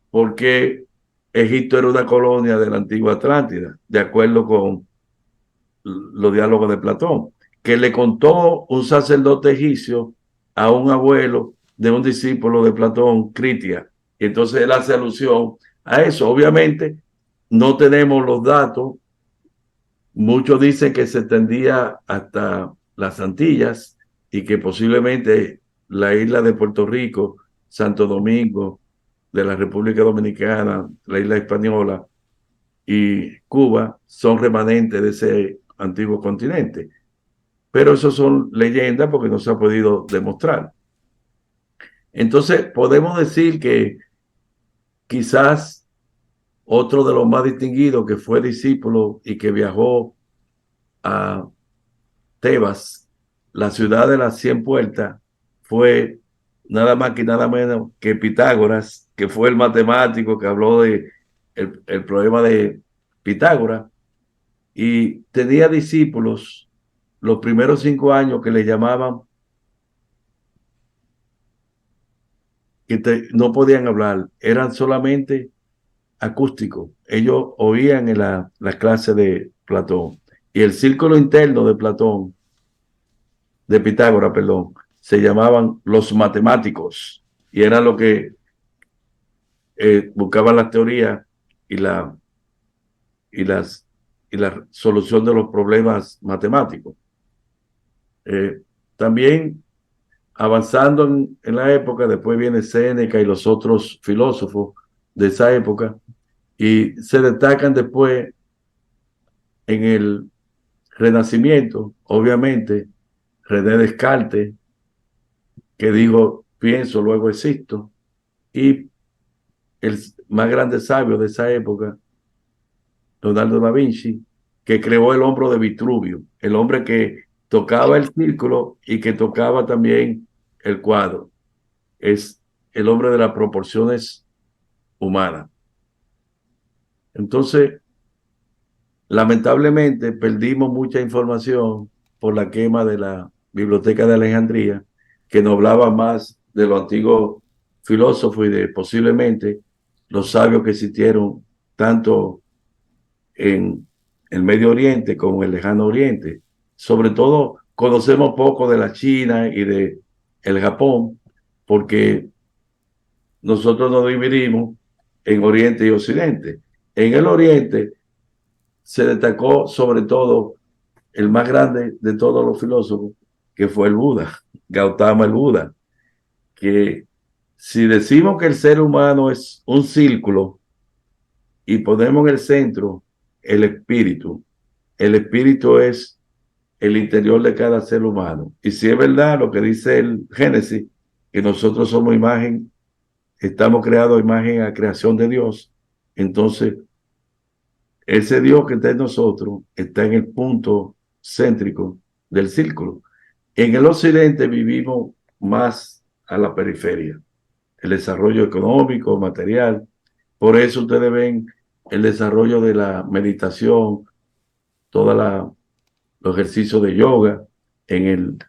por qué Egipto era una colonia de la antigua Atlántida, de acuerdo con los diálogos de Platón, que le contó un sacerdote egipcio a un abuelo de un discípulo de Platón, Critia. Y entonces él hace alusión a eso. Obviamente no tenemos los datos. Muchos dicen que se extendía hasta las Antillas y que posiblemente la isla de Puerto Rico, Santo Domingo, de la República Dominicana, la isla española y Cuba son remanentes de ese antiguo continente. Pero eso son leyendas porque no se ha podido demostrar. Entonces, podemos decir que quizás otro de los más distinguidos que fue discípulo y que viajó a Tebas, la ciudad de las 100 puertas, fue nada más que nada menos que Pitágoras, que fue el matemático que habló de el problema de Pitágoras, y tenía discípulos los primeros 5 años que le llamaban, que no podían hablar, eran solamente acústicos. Ellos oían en la clase de Platón. Y el círculo interno de Platón, de Pitágoras, perdón, se llamaban los matemáticos. Y era lo que buscaban la teoría y la solución de los problemas matemáticos. También avanzando en la época, después viene Séneca y los otros filósofos de esa época, y se destacan después en el Renacimiento, obviamente, René Descartes, que dijo, pienso, luego existo, y el más grande sabio de esa época, Leonardo da Vinci, que creó el hombro de Vitruvio, el hombre que tocaba el círculo y que tocaba también el cuadro. Es el hombre de las proporciones humanas. Entonces, lamentablemente, perdimos mucha información por la quema de la Biblioteca de Alejandría, que nos hablaba más de los antiguos filósofos y de posiblemente los sabios que existieron tanto en el Medio Oriente como en el Lejano Oriente. Sobre todo, conocemos poco de la China y de el Japón, porque nosotros nos dividimos en Oriente y Occidente. En el Oriente se destacó sobre todo el más grande de todos los filósofos, que fue el Buda, Gautama el Buda, que si decimos que el ser humano es un círculo y ponemos en el centro el espíritu es el interior de cada ser humano. Y si es verdad lo que dice el Génesis, que nosotros somos imagen, estamos creados imagen a creación de Dios, entonces ese Dios que está en nosotros está en el punto céntrico del círculo. En el occidente vivimos más a la periferia, el desarrollo económico, material. Por eso ustedes ven el desarrollo de la meditación, todos los ejercicios de yoga en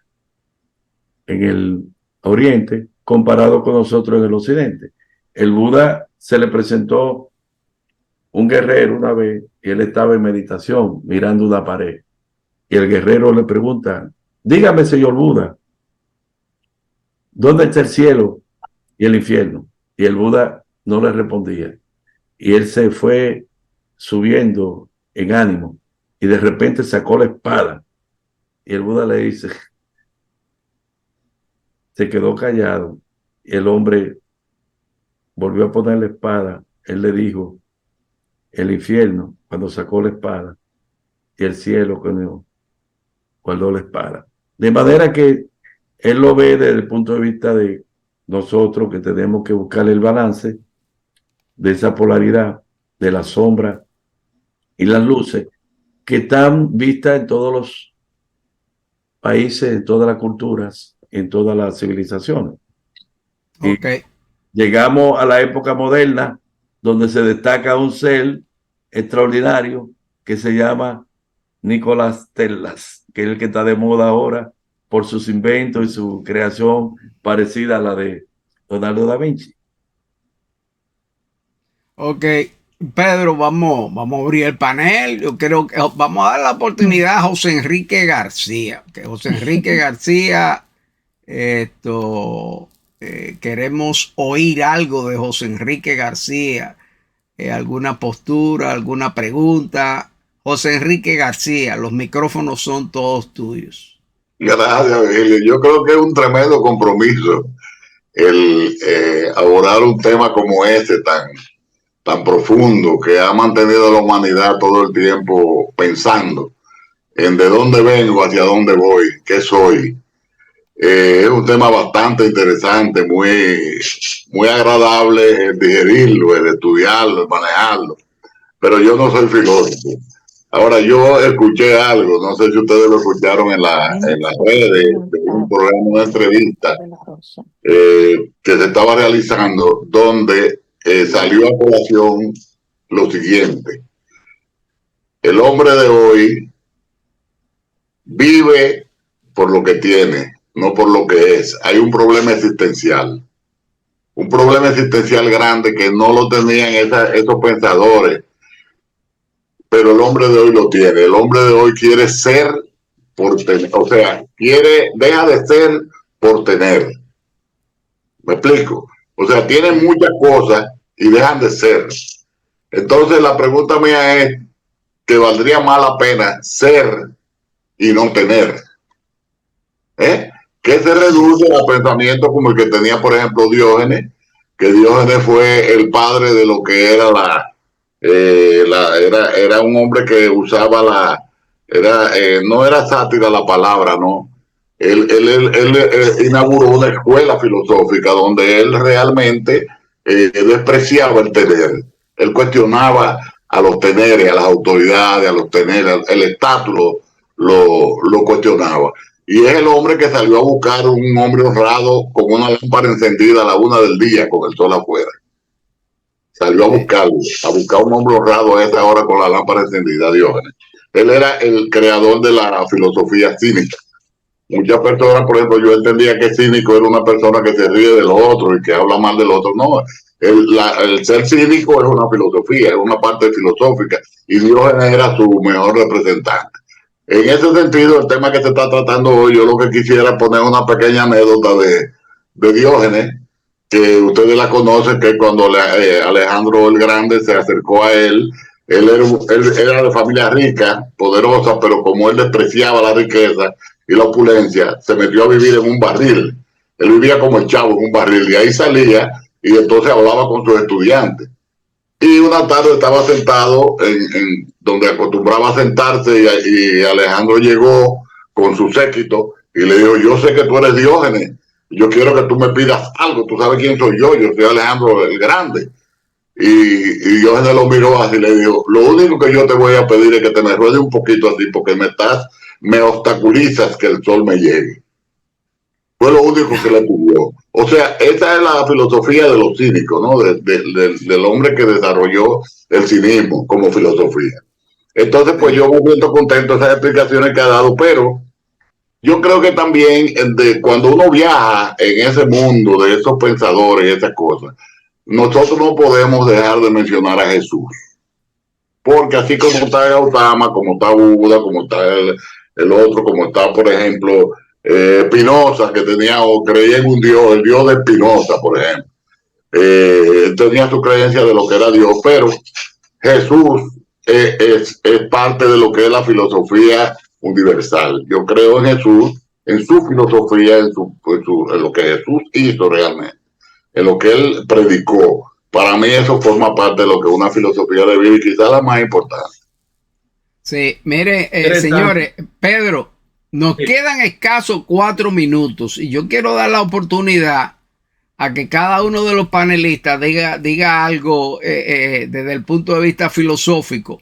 el oriente, comparado con nosotros en el occidente. El Buda se le presentó un guerrero una vez y él estaba en meditación mirando una pared. Y el guerrero le pregunta, dígame, señor Buda, ¿dónde está el cielo y el infierno? Y el Buda no le respondía. Y él se fue subiendo en ánimo y de repente sacó la espada. Y el Buda le dice, se quedó callado. Y el hombre volvió a poner la espada. Él le dijo, el infierno, cuando sacó la espada, y el cielo cuando guardó la espada. De manera que él lo ve desde el punto de vista de nosotros, que tenemos que buscar el balance de esa polaridad, de la sombra y las luces, que están vistas en todos los países, en todas las culturas, en todas las civilizaciones. Okay. Y llegamos a la época moderna, donde se destaca un ser extraordinario que se llama Nicolás Tesla, que es el que está de moda ahora por sus inventos y su creación parecida a la de Leonardo da Vinci. Ok, Pedro, vamos a abrir el panel. Yo creo que vamos a dar la oportunidad a José Enrique García. Que José Enrique García, queremos oír algo de José Enrique García. Alguna postura, alguna pregunta. José Enrique García, los micrófonos son todos tuyos. Gracias, Virgilio. Yo creo que es un tremendo compromiso el abordar un tema como este tan profundo, que ha mantenido a la humanidad todo el tiempo pensando en de dónde vengo, hacia dónde voy, qué soy. Es un tema bastante interesante, muy agradable el digerirlo, el estudiarlo, el manejarlo. Pero yo no soy filósofo. Ahora, yo escuché algo, no sé si ustedes lo escucharon en las redes, de un programa, una entrevista que se estaba realizando, donde salió a colación lo siguiente. El hombre de hoy vive por lo que tiene, no por lo que es. Hay un problema existencial grande que no lo tenían esos pensadores, pero el hombre de hoy lo tiene. El hombre de hoy quiere ser por tener, o sea, deja de ser por tener. ¿Me explico? O sea, tienen muchas cosas y dejan de ser. Entonces la pregunta mía es que valdría más la pena ser y no tener. Que se reduce a pensamientos como el que tenía, por ejemplo, Diógenes, que Diógenes fue el padre de lo que era era un hombre que usaba no era sátira la palabra, no. Él inauguró una escuela filosófica donde él realmente despreciaba el tener. Él cuestionaba a los teneres, a las autoridades, a los teneres, el estatus lo cuestionaba. Y es el hombre que salió a buscar un hombre honrado con una lámpara encendida a la 1 del día con el sol afuera. Salió a buscar un hombre honrado a esa hora con la lámpara encendida, Diógenes. Él era el creador de la filosofía cínica. Muchas personas, por ejemplo, yo entendía que cínico era una persona que se ríe del otro y que habla mal del otro. No, el ser cínico es una filosofía, es una parte filosófica, y Diógenes era su mejor representante. En ese sentido, el tema que se está tratando hoy, yo lo que quisiera es poner una pequeña anécdota de Diógenes, que ustedes la conocen, que cuando Alejandro el Grande se acercó a él era de familia rica, poderosa, pero como él despreciaba la riqueza y la opulencia, se metió a vivir en un barril. Él vivía como el chavo en un barril, y ahí salía y entonces hablaba con sus estudiantes. Y una tarde estaba sentado en donde acostumbraba a sentarse, y Alejandro llegó con su séquito y le dijo, yo sé que tú eres Diógenes, yo quiero que tú me pidas algo, tú sabes quién soy yo soy Alejandro el Grande. Y Diógenes lo miró así y le dijo, lo único que yo te voy a pedir es que te me ruedes un poquito así porque me obstaculizas que el sol me llegue. Fue lo único que le pidió. O sea, esa es la filosofía de los cínicos, ¿no? Del hombre que desarrolló el cinismo como filosofía. Entonces, pues yo me siento contento de esas explicaciones que ha dado, pero yo creo que también cuando uno viaja en ese mundo de esos pensadores y esas cosas, nosotros no podemos dejar de mencionar a Jesús. Porque así como está Gautama, como está Buda, como está el otro, como está, por ejemplo, Spinoza, que tenía o creía en un Dios, el Dios de Spinoza, por ejemplo. Tenía su creencia de lo que era Dios, pero Jesús es parte de lo que es la filosofía universal. Yo creo en Jesús, en su filosofía, en lo que Jesús hizo realmente, en lo que él predicó. Para mí eso forma parte de lo que es una filosofía de vida y quizás la más importante. Sí, mire, señores, Pedro, nos quedan escasos 4 minutos y yo quiero dar la oportunidad a que cada uno de los panelistas diga algo desde el punto de vista filosófico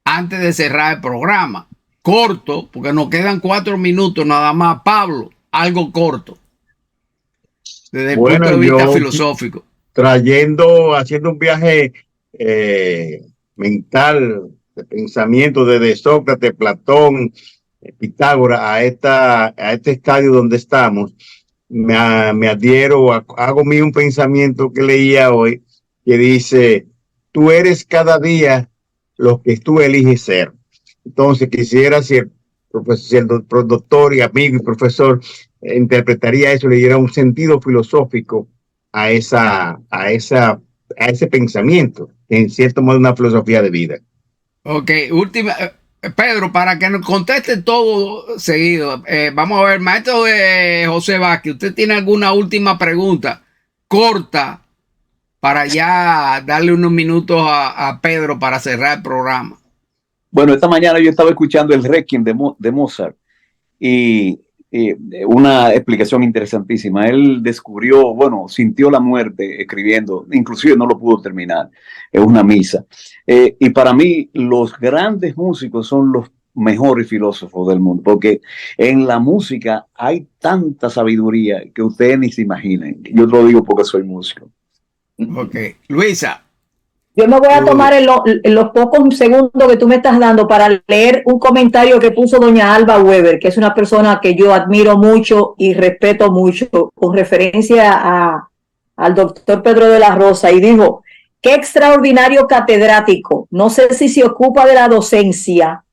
antes de cerrar el programa. Corto, porque nos quedan 4 minutos nada más. Pablo, algo corto desde el punto de vista filosófico. Haciendo un viaje mental de pensamiento desde Sócrates, Platón, Pitágoras a este estadio donde estamos, me adhiero, hago mío un pensamiento que leía hoy que dice, tú eres cada día lo que tú eliges ser. Entonces quisiera, si el doctor y amigo y profesor interpretaría eso, le diera un sentido filosófico a ese pensamiento, que en cierto modo es una filosofía de vida. Ok, última, Pedro, para que nos conteste todo seguido, vamos a ver, maestro José Vázquez, ¿usted tiene alguna última pregunta corta para ya darle unos minutos a Pedro para cerrar el programa? Bueno, esta mañana yo estaba escuchando el Requiem de Mozart y una explicación interesantísima. Él descubrió, sintió la muerte escribiendo, inclusive no lo pudo terminar, es una misa. Y para mí los grandes músicos son los mejores filósofos del mundo, porque en la música hay tanta sabiduría que ustedes ni se imaginan. Yo te lo digo porque soy músico. Ok, Luisa. Yo me voy a tomar en los pocos segundos que tú me estás dando para leer un comentario que puso doña Alba Weber, que es una persona que yo admiro mucho y respeto mucho, con referencia al doctor Pedro de la Rosa, y dijo, qué extraordinario catedrático, no sé si se ocupa de la docencia,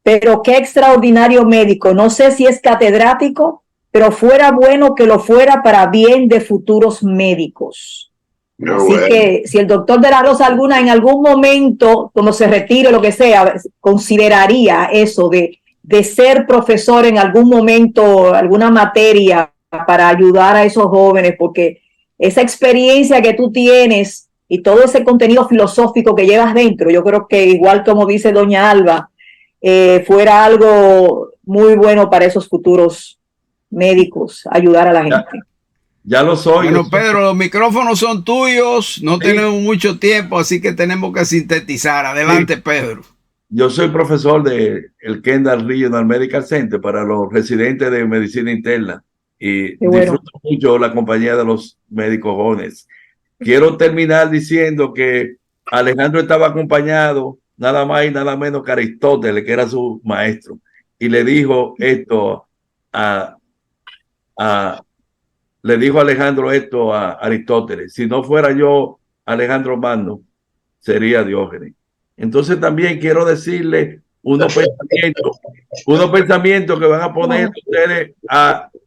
pero qué extraordinario médico, no sé si es catedrático, pero fuera bueno que lo fuera para bien de futuros médicos. Así que si el doctor de la Rosa en algún momento, cuando se retire, lo que sea, consideraría eso de ser profesor en algún momento, alguna materia para ayudar a esos jóvenes, porque esa experiencia que tú tienes y todo ese contenido filosófico que llevas dentro, yo creo que igual como dice doña Alba, fuera algo muy bueno para esos futuros médicos, ayudar a la gente. Ya lo soy. Bueno, Pedro, los micrófonos son tuyos, no tenemos mucho tiempo, así que tenemos que sintetizar. Adelante, Pedro. Yo soy profesor del Kendall Regional Medical Center para los residentes de medicina interna y disfruto mucho la compañía de los médicos jóvenes. Quiero terminar diciendo que Alejandro estaba acompañado nada más y nada menos que Aristóteles, que era su maestro, y le dijo esto le dijo Alejandro esto a Aristóteles: si no fuera yo Alejandro Magno, sería Diógenes. Entonces también quiero decirle unos pensamientos que van a poner ustedes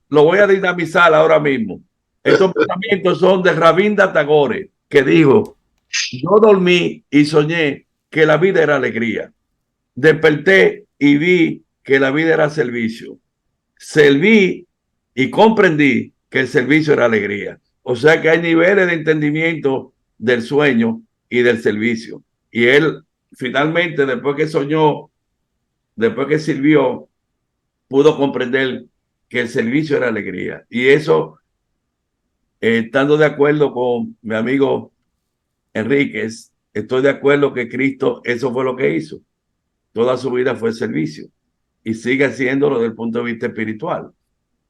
lo voy a dinamizar ahora mismo. Estos pensamientos son de Rabindranath Tagore, que dijo: yo dormí y soñé que la vida era alegría. Desperté y vi que la vida era servicio. Serví y comprendí que el servicio era alegría. O sea que hay niveles de entendimiento del sueño y del servicio. Y él finalmente, después que soñó, después que sirvió, pudo comprender que el servicio era alegría. Y eso, estando de acuerdo con mi amigo Enríquez, estoy de acuerdo que Cristo eso fue lo que hizo. Toda su vida fue servicio y sigue haciéndolo desde el punto de vista espiritual.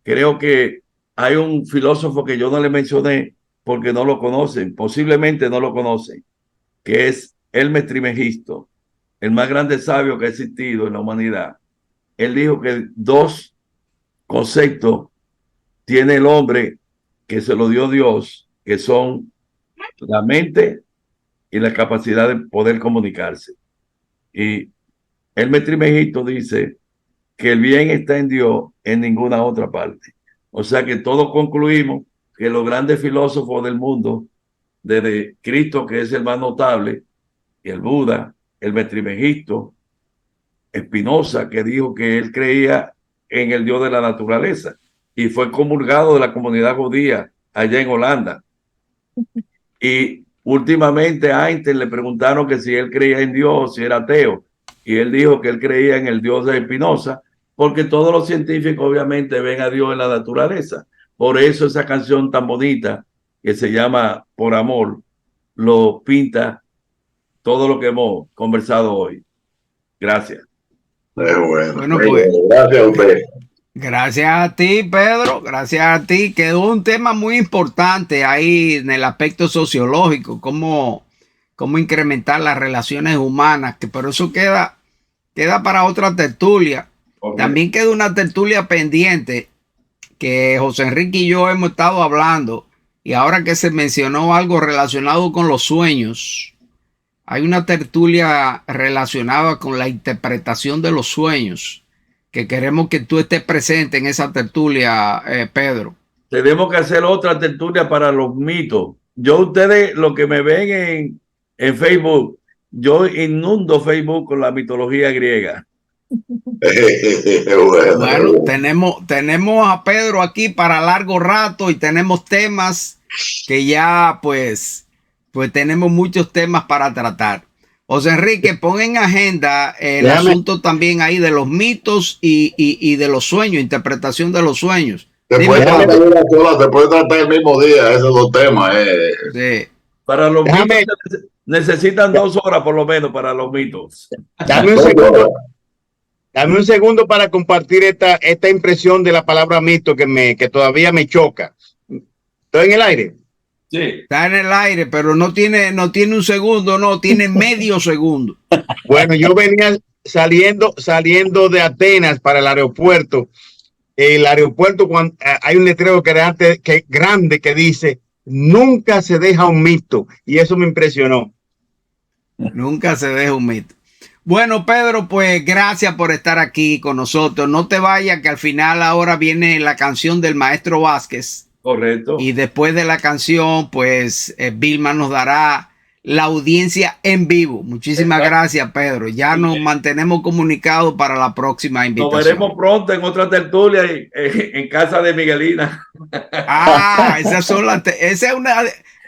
Creo que hay un filósofo que yo no le mencioné porque no lo conocen, posiblemente no lo conocen, que es Hermes Trismegisto, el más grande sabio que ha existido en la humanidad. Él dijo que dos conceptos tiene el hombre que se lo dio Dios, que son la mente y la capacidad de poder comunicarse. Y Hermes Trismegisto dice que el bien está en Dios, en ninguna otra parte. O sea que todos concluimos que los grandes filósofos del mundo, desde Cristo, que es el más notable, y el Buda, el Trismegisto, Spinoza, que dijo que él creía en el Dios de la naturaleza y fue comulgado de la comunidad judía allá en Holanda. Y últimamente a Einstein le preguntaron que si él creía en Dios, si era ateo, y él dijo que él creía en el Dios de Spinoza, porque todos los científicos obviamente ven a Dios en la naturaleza. Por eso esa canción tan bonita que se llama Por Amor lo pinta todo lo que hemos conversado hoy. Gracias. Bueno, pues, gracias a usted. Gracias a ti, Pedro. Gracias a ti. Quedó un tema muy importante ahí en el aspecto sociológico, cómo incrementar las relaciones humanas, que por eso queda para otra tertulia. Okay. También queda una tertulia pendiente que José Enrique y yo hemos estado hablando, y ahora que se mencionó algo relacionado con los sueños, hay una tertulia relacionada con la interpretación de los sueños, que queremos que tú estés presente en esa tertulia, Pedro. Tenemos que hacer otra tertulia para los mitos. Ustedes, lo que me ven en Facebook, yo inundo Facebook con la mitología griega. Bueno, tenemos a Pedro aquí para largo rato y tenemos temas que ya pues tenemos muchos temas para tratar. José Enrique, pon en agenda el asunto también ahí de los mitos y de los sueños, interpretación de los sueños. Se puede tratar el mismo día esos dos temas. Sí. Para los mitos necesitan 2 horas por lo menos para los mitos. Dame un segundo para compartir esta impresión de la palabra mito que todavía me choca. ¿Estoy en el aire? Sí. Está en el aire, pero no tiene un segundo, no, tiene medio segundo. Bueno, yo venía saliendo de Atenas para el aeropuerto. El aeropuerto, cuando hay un letrero grande que dice: nunca se deja un mito, y eso me impresionó. Nunca se deja un mito. Bueno, Pedro, pues gracias por estar aquí con nosotros. No te vayas, que al final ahora viene la canción del maestro Vázquez. Correcto. Y después de la canción, pues Vilma nos dará la audiencia en vivo. Muchísimas gracias, Pedro. Ya nos mantenemos comunicados para la próxima invitación. Nos veremos pronto en otra tertulia en casa de Miguelina. Ah,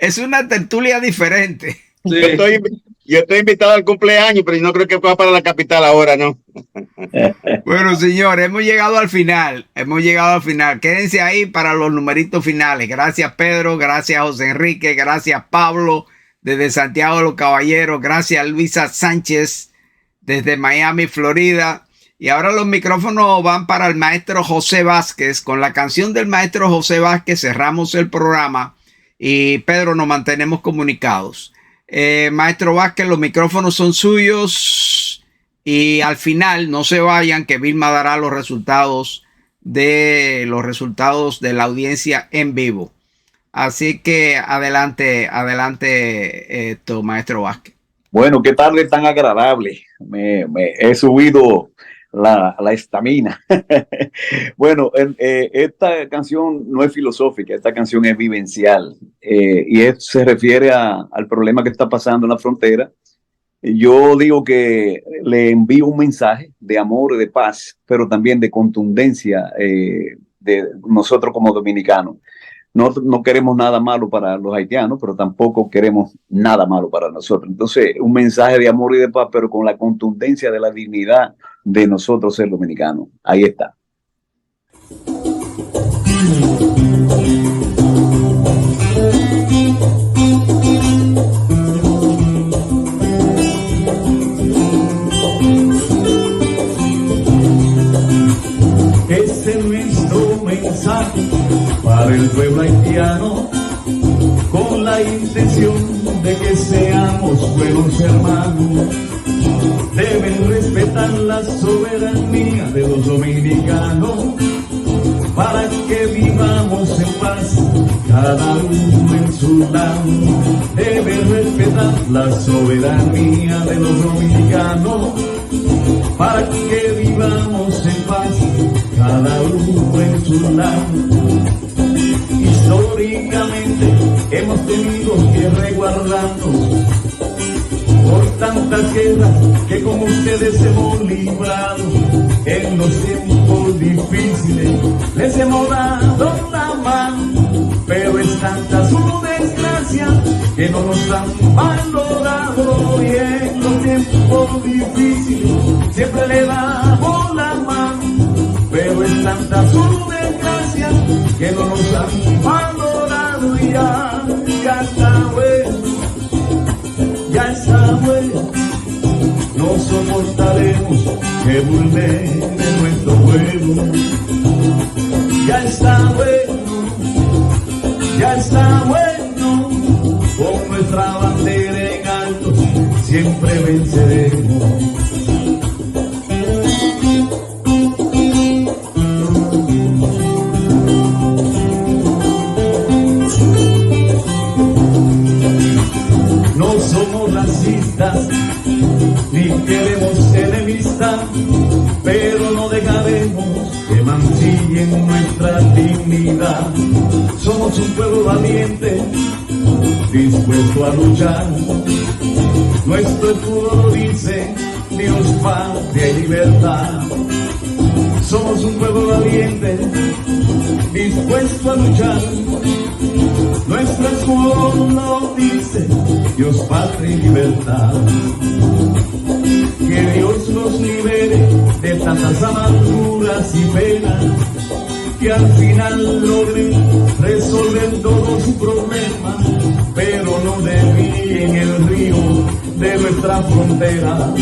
es una tertulia diferente. Sí. Yo estoy invitado al cumpleaños, pero no creo que pueda para la capital ahora, ¿no? Bueno, señores, hemos llegado al final. Quédense ahí para los numeritos finales. Gracias, Pedro. Gracias, José Enrique. Gracias, Pablo, desde Santiago de los Caballeros. Gracias, Luisa Sánchez, desde Miami, Florida. Y ahora los micrófonos van para el maestro José Vázquez. Con la canción del maestro José Vázquez cerramos el programa. Y Pedro, nos mantenemos comunicados. Maestro Vázquez, los micrófonos son suyos y al final no se vayan, que Vilma dará los resultados de la audiencia en vivo. Así que adelante, maestro Vázquez. Bueno, qué tarde tan agradable. Me he subido la estamina. Bueno, esta canción no es filosófica, esta canción es vivencial y se refiere al problema que está pasando en la frontera. Yo digo que le envío un mensaje de amor y de paz, pero también de contundencia de nosotros como dominicanos. No queremos nada malo para los haitianos, pero tampoco queremos nada malo para nosotros. Entonces, un mensaje de amor y de paz, pero con la contundencia de la dignidad de nosotros ser dominicanos. Ahí está. Este es nuestro mensaje para el pueblo haitiano, con la intención de que seamos buenos hermanos. Deben respetar la soberanía de los dominicanos para que vivamos en paz, cada uno en su lado. Deben respetar la soberanía de los dominicanos para que vivamos en paz, cada uno en su lado. Históricamente hemos tenido que resguardarnos por tantas guerras que con ustedes hemos librado. En los tiempos difíciles les hemos dado la mano, pero es tanta su desgracia que no nos han valorado. Y en los tiempos difíciles siempre le damos la mano, pero es tanta su desgracia que no nos han valorado. Y ya está bueno, ya está bueno, no soportaremos que vulneren nuestro pueblo. Ya está bueno, ya está bueno, con nuestra bandera en alto siempre venceremos. No somos racistas, ni queremos enemistas, pero no dejaremos que mancillen nuestra dignidad. Somos un pueblo valiente, dispuesto a luchar. Nuestro escudo dice: Dios, patria y libertad. Somos un pueblo valiente, dispuesto a luchar. Nuestro escudo nos dice: Dios, patria y libertad. Que Dios nos libere de tantas amarguras y penas, que al final logren resolver todos sus problemas, pero no desvíen el río de nuestra frontera.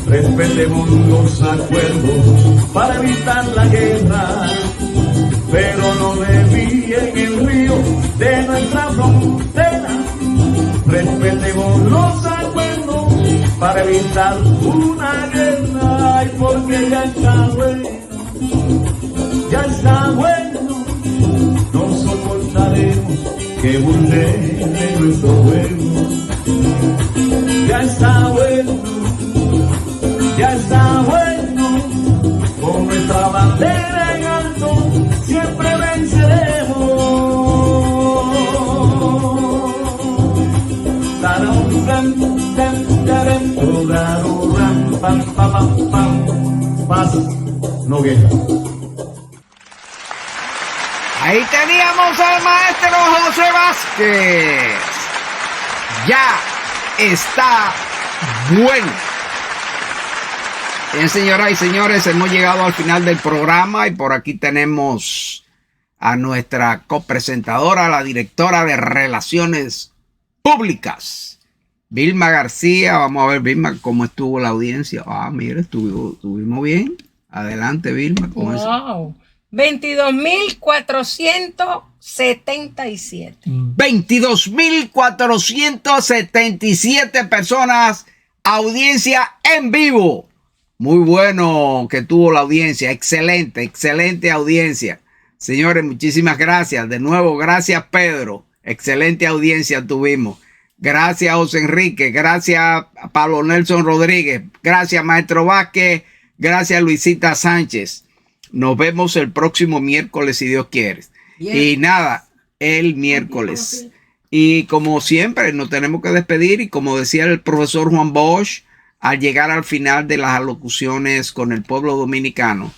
Respetemos los acuerdos para evitar la guerra, pero no desvíen el río de nuestra frontera. Respetemos los acuerdos para evitar una guerra. Ay, porque ya está bueno, ya está bueno, no soportaremos que vulneren nuestro pueblo. Ya está bueno, ya está bueno, con nuestra bandera en alto siempre venceremos. Paz, no guerra. Ahí teníamos al maestro José Vázquez. Ya está bueno. Bien, señoras y señores, hemos llegado al final del programa y por aquí tenemos a nuestra copresentadora, la directora de Relaciones Públicas, Vilma García. Vamos a ver, Vilma, cómo estuvo la audiencia. Mire, estuvimos bien. Adelante, Vilma. Wow. 22.477. 22.477 personas. Audiencia en vivo. Muy bueno que tuvo la audiencia. Excelente, excelente audiencia. Señores, muchísimas gracias. De nuevo, gracias, Pedro. Excelente audiencia tuvimos. Gracias, José Enrique. Gracias a Pablo Nelson Rodríguez. Gracias, Maestro Vázquez. Gracias, Luisita Sánchez. Nos vemos el próximo miércoles, si Dios quiere. Bien. Y nada, el miércoles. Y como siempre, nos tenemos que despedir. Y como decía el profesor Juan Bosch, al llegar al final de las alocuciones con el pueblo dominicano,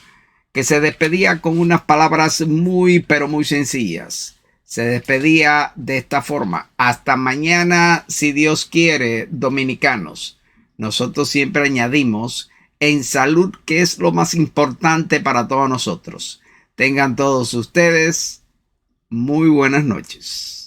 que se despedía con unas palabras muy, pero muy sencillas. Se despedía de esta forma: hasta mañana, si Dios quiere, dominicanos. Nosotros siempre añadimos: en salud, que es lo más importante para todos nosotros. Tengan todos ustedes muy buenas noches.